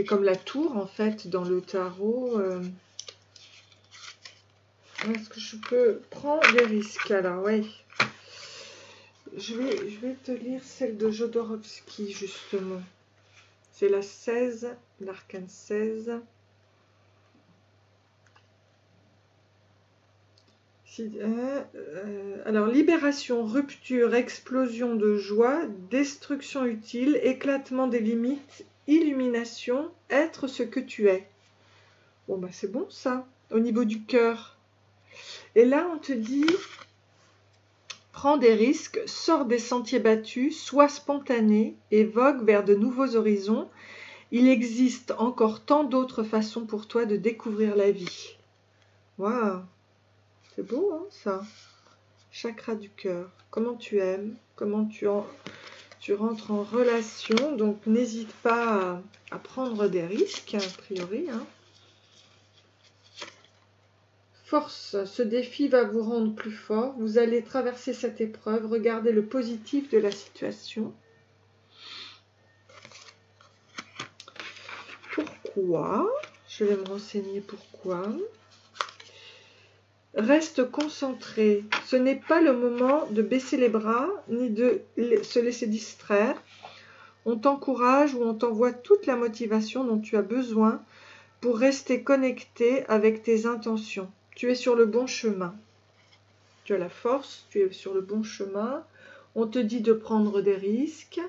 comme la tour, en fait, dans le tarot. Est-ce que je peux prendre des risques? Alors, oui. Je vais te lire celle de Jodorowsky, justement. C'est la 16, l'arcane 16. Alors, libération, rupture, explosion de joie, destruction utile, éclatement des limites, illumination, être ce que tu es. Bon, bah c'est bon ça, au niveau du cœur. Et là, on te dit, prends des risques, sors des sentiers battus, sois spontané et vogue vers de nouveaux horizons. Il existe encore tant d'autres façons pour toi de découvrir la vie. Waouh! C'est beau, hein, ça. Chakra du cœur. Comment tu aimes, comment tu rentres en relation. Donc, n'hésite pas à prendre des risques, a priori. Hein. Force, ce défi va vous rendre plus fort. Vous allez traverser cette épreuve. Regardez le positif de la situation. pourquoi. Je vais me renseigner pourquoi. Reste concentré. Ce n'est pas le moment de baisser les bras ni de se laisser distraire. On t'encourage ou on t'envoie toute la motivation dont tu as besoin pour rester connecté avec tes intentions. Tu es sur le bon chemin. Tu as la force, tu es sur le bon chemin. On te dit de prendre des risques.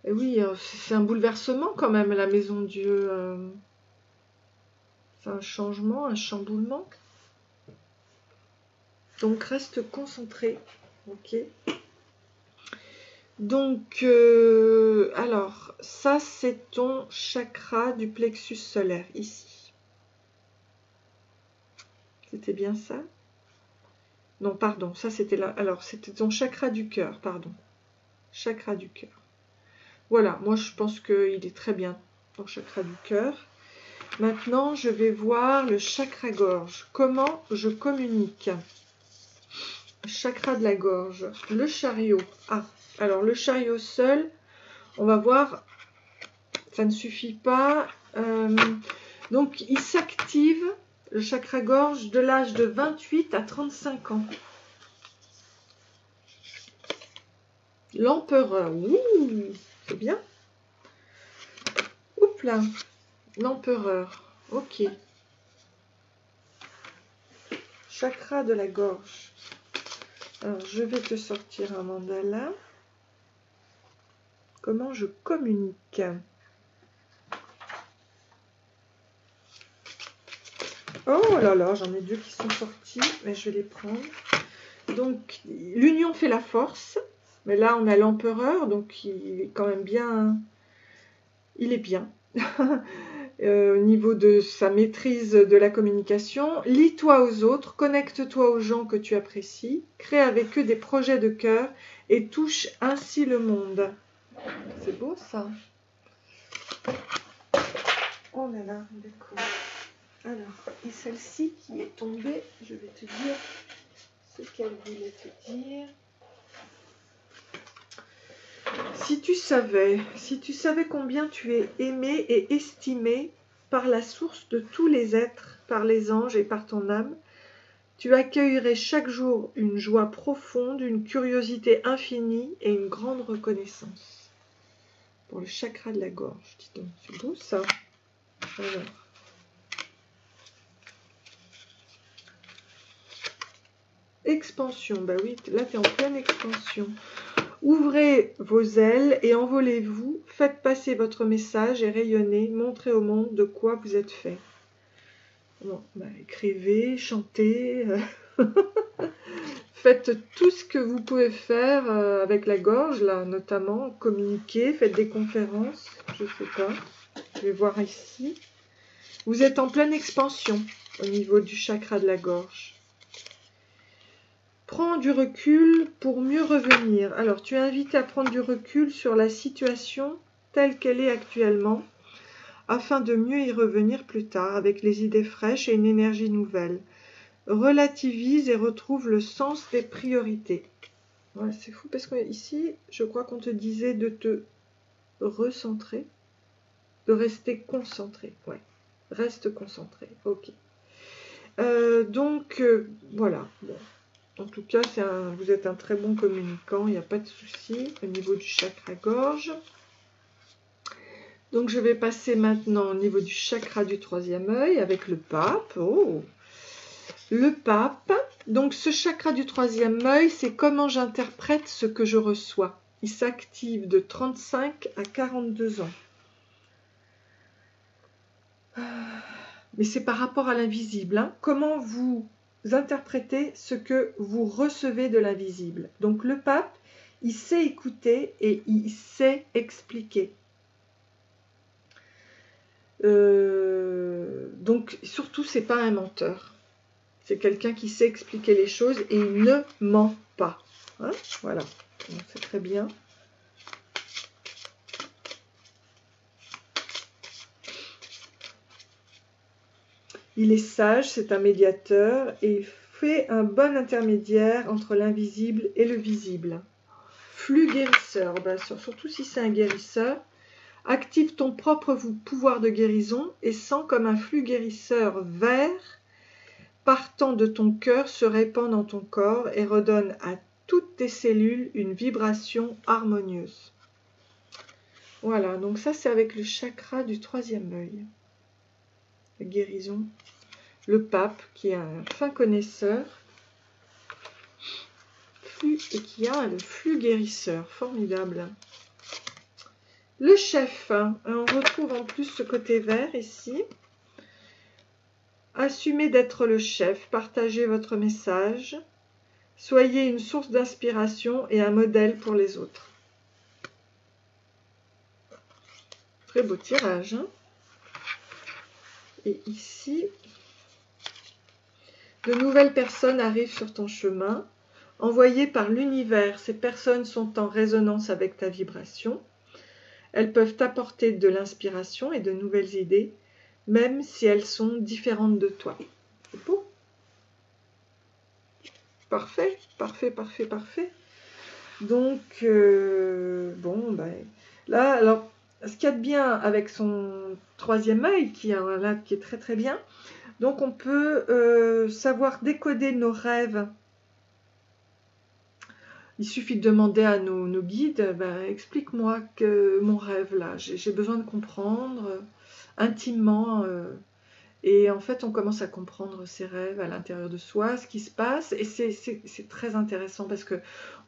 Et oui, c'est un bouleversement quand même, la maison Dieu. C'est un changement, un chamboulement. Donc, reste concentré. Ok. Donc, alors, ça, c'est ton chakra du plexus solaire, ici. C'était bien ça? Non, pardon, ça, c'était là. Alors, c'était ton chakra du cœur, pardon. Chakra du cœur. Voilà, moi, je pense qu'il est très bien, ton chakra du cœur. Maintenant, je vais voir le chakra-gorge. Comment je communique? Chakra de la gorge, le chariot. Ah, alors le chariot seul, on va voir, ça ne suffit pas. Donc, il s'active, le chakra-gorge, de l'âge de 28 à 35 ans. L'empereur, ouh, c'est bien. Oups là, l'empereur, ok. Chakra de la gorge. Alors, je vais te sortir un mandala. Comment je communique? Oh là là, j'en ai deux qui sont sortis, mais je vais les prendre. Donc, l'union fait la force. Mais là, on a l'empereur, donc il est quand même bien. Il est bien. Au niveau de sa maîtrise de la communication. Lie-toi aux autres, connecte-toi aux gens que tu apprécies, crée avec eux des projets de cœur et touche ainsi le monde. C'est beau ça. Oh là là, d'accord. Alors, et celle-ci qui est tombée, je vais te dire ce qu'elle voulait te dire. Si tu savais combien tu es aimé et estimé par la source de tous les êtres, par les anges et par ton âme, tu accueillerais chaque jour une joie profonde, une curiosité infinie et une grande reconnaissance. Pour le chakra de la gorge, dis donc, c'est beau ça. Alors. Expansion, bah oui, là tu es en pleine expansion. Ouvrez vos ailes et envolez-vous, faites passer votre message et rayonnez, montrez au monde de quoi vous êtes fait. Bon, bah, écrivez, chantez, faites tout ce que vous pouvez faire avec la gorge, là, notamment, communiquez, faites des conférences, je ne sais pas, je vais voir ici. Vous êtes en pleine expansion au niveau du chakra de la gorge. Prends du recul pour mieux revenir. Alors, tu es invité à prendre du recul sur la situation telle qu'elle est actuellement, afin de mieux y revenir plus tard avec les idées fraîches et une énergie nouvelle. Relativise et retrouve le sens des priorités. Ouais, c'est fou parce que ici, je crois qu'on te disait de te recentrer, de rester concentré. Ouais, reste concentré. Ok. Voilà. Bon. En tout cas, vous êtes un très bon communicant, il n'y a pas de souci au niveau du chakra-gorge. Donc, je vais passer maintenant au niveau du chakra du troisième œil avec le pape. Oh, le pape. Donc, ce chakra du troisième œil, c'est comment j'interprète ce que je reçois. Il s'active de 35 à 42 ans. Mais c'est par rapport à l'invisible. Hein. Comment vous interprétez ce que vous recevez de l'invisible. Donc le pape, il sait écouter et il sait expliquer. Donc surtout, c'est pas un menteur. C'est quelqu'un qui sait expliquer les choses et il ne ment pas. Hein, voilà, c'est très bien. Il est sage, c'est un médiateur et il fait un bon intermédiaire entre l'invisible et le visible. Flux guérisseur, ben, surtout si c'est un guérisseur. Active ton propre pouvoir de guérison et sens comme un flux guérisseur vert partant de ton cœur se répand dans ton corps et redonne à toutes tes cellules une vibration harmonieuse. Voilà, donc ça c'est avec le chakra du troisième œil. La guérison. Le pape qui est un fin connaisseur et qui a le flux guérisseur. Formidable. Le chef, on retrouve en plus ce côté vert ici. Assumez d'être le chef, partagez votre message, soyez une source d'inspiration et un modèle pour les autres. Très beau tirage. Hein. Et ici, de nouvelles personnes arrivent sur ton chemin, envoyées par l'univers. Ces personnes sont en résonance avec ta vibration. Elles peuvent t'apporter de l'inspiration et de nouvelles idées, même si elles sont différentes de toi. C'est beau. Parfait, parfait, parfait, parfait. Donc, bon, ben, là, alors, ce qu'il y a de bien avec son troisième œil, qui est très très bien, donc on peut savoir décoder nos rêves. Il suffit de demander à nos guides, ben, explique-moi que mon rêve là, j'ai besoin de comprendre intimement. Et en fait, on commence à comprendre ses rêves à l'intérieur de soi, ce qui se passe. Et c'est très intéressant parce que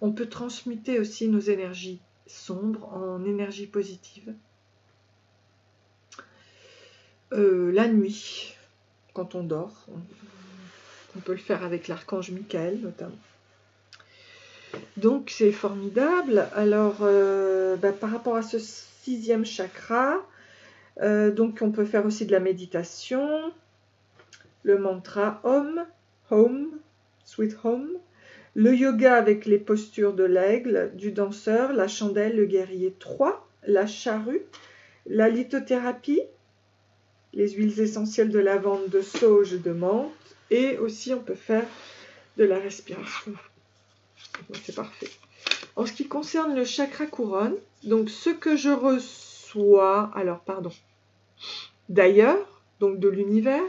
on peut transmuter aussi nos énergies sombres en énergie positive. La nuit, quand on dort, on peut le faire avec l'archange Michael notamment. Donc c'est formidable. Alors par rapport à ce sixième chakra, donc on peut faire aussi de la méditation, le mantra Home, Sweet Home, le yoga avec les postures de l'aigle, du danseur, la chandelle, le guerrier 3, la charrue, la lithothérapie, les huiles essentielles de lavande, de sauge, de menthe, et aussi on peut faire de la respiration. C'est parfait. En ce qui concerne le chakra couronne, donc ce que je reçois, d'ailleurs, donc de l'univers,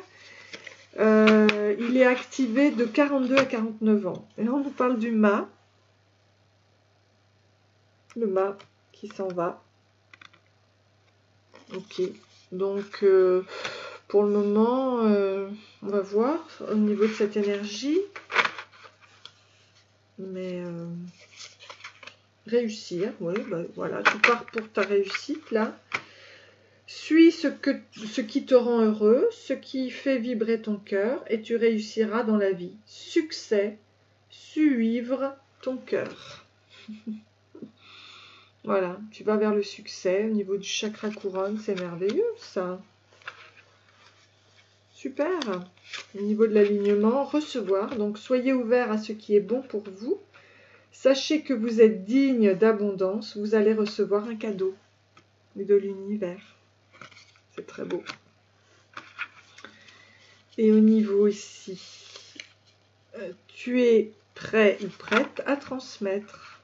il est activé de 42 à 49 ans. Et là, on nous parle du mât. Le mât qui s'en va. Ok. Donc, pour le moment, on va voir au niveau de cette énergie. Mais réussir, oui, ben, voilà, tu pars pour ta réussite là. Suis ce qui te rend heureux, ce qui fait vibrer ton cœur, et tu réussiras dans la vie. Succès, suivre ton cœur. Voilà, tu vas vers le succès au niveau du chakra couronne, c'est merveilleux ça. Super. Au niveau de l'alignement, recevoir, donc soyez ouverts à ce qui est bon pour vous. Sachez que vous êtes digne d'abondance, vous allez recevoir un cadeau de l'univers. C'est très beau. Et au niveau ici, tu es prêt ou prête à transmettre.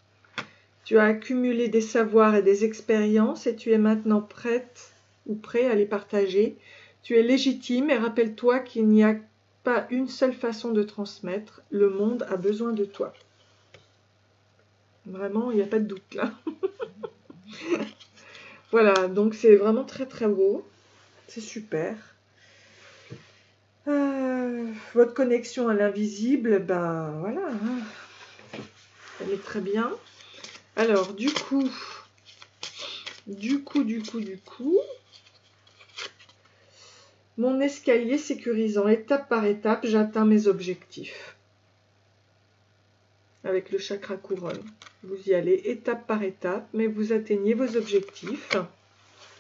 Tu as accumulé des savoirs et des expériences et tu es maintenant prête ou prêt à les partager. Tu es légitime et rappelle-toi qu'il n'y a pas une seule façon de transmettre. Le monde a besoin de toi. Vraiment, il n'y a pas de doute là. Voilà, donc c'est vraiment très très beau. C'est super. Votre connexion à l'invisible, ben voilà. Elle est très bien. Alors, du coup, mon escalier sécurisant, étape par étape, j'atteins mes objectifs. Avec le chakra couronne. Vous y allez étape par étape, mais vous atteignez vos objectifs.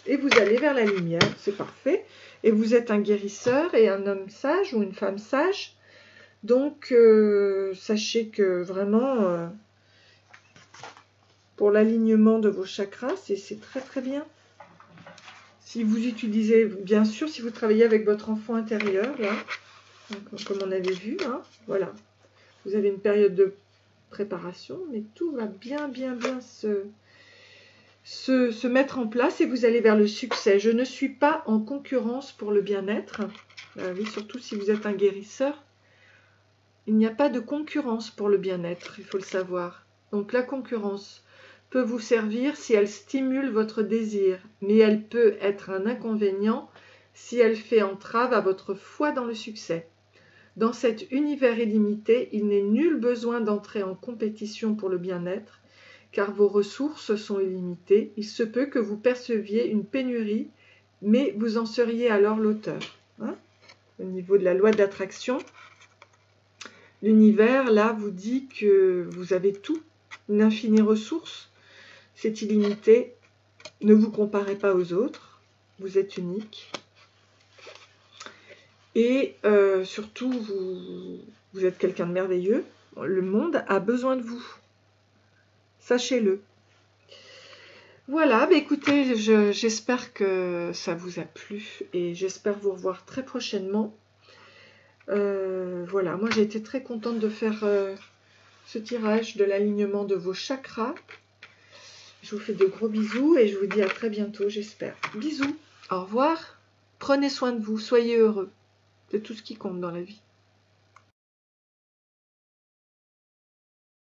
Et vous allez vers la lumière, c'est parfait. Et vous êtes un guérisseur et un homme sage ou une femme sage. Donc, sachez que vraiment, pour l'alignement de vos chakras, c'est très très bien. Si vous utilisez, bien sûr, si vous travaillez avec votre enfant intérieur, là, comme on avait vu, hein, voilà. Vous avez une période de préparation, mais tout va bien se mettre en place et vous allez vers le succès. Je ne suis pas en concurrence pour le bien-être. Oui, surtout si vous êtes un guérisseur. Il n'y a pas de concurrence pour le bien-être, il faut le savoir. Donc la concurrence peut vous servir si elle stimule votre désir, mais elle peut être un inconvénient si elle fait entrave à votre foi dans le succès. Dans cet univers illimité, il n'est nul besoin d'entrer en compétition pour le bien-être, car vos ressources sont illimitées. Il se peut que vous perceviez une pénurie, mais vous en seriez alors l'auteur. Au niveau de la loi de l'attraction, l'univers, là, vous dit que vous avez tout, une infinie ressource, c'est illimité. Ne vous comparez pas aux autres, vous êtes unique. Et surtout, vous êtes quelqu'un de merveilleux. Le monde a besoin de vous. Sachez-le. Voilà, bah écoutez, j'espère que ça vous a plu et j'espère vous revoir très prochainement. Voilà, moi j'ai été très contente de faire ce tirage de l'alignement de vos chakras. Je vous fais de gros bisous et je vous dis à très bientôt, j'espère. Bisous, au revoir, prenez soin de vous, soyez heureux. C'est tout ce qui compte dans la vie.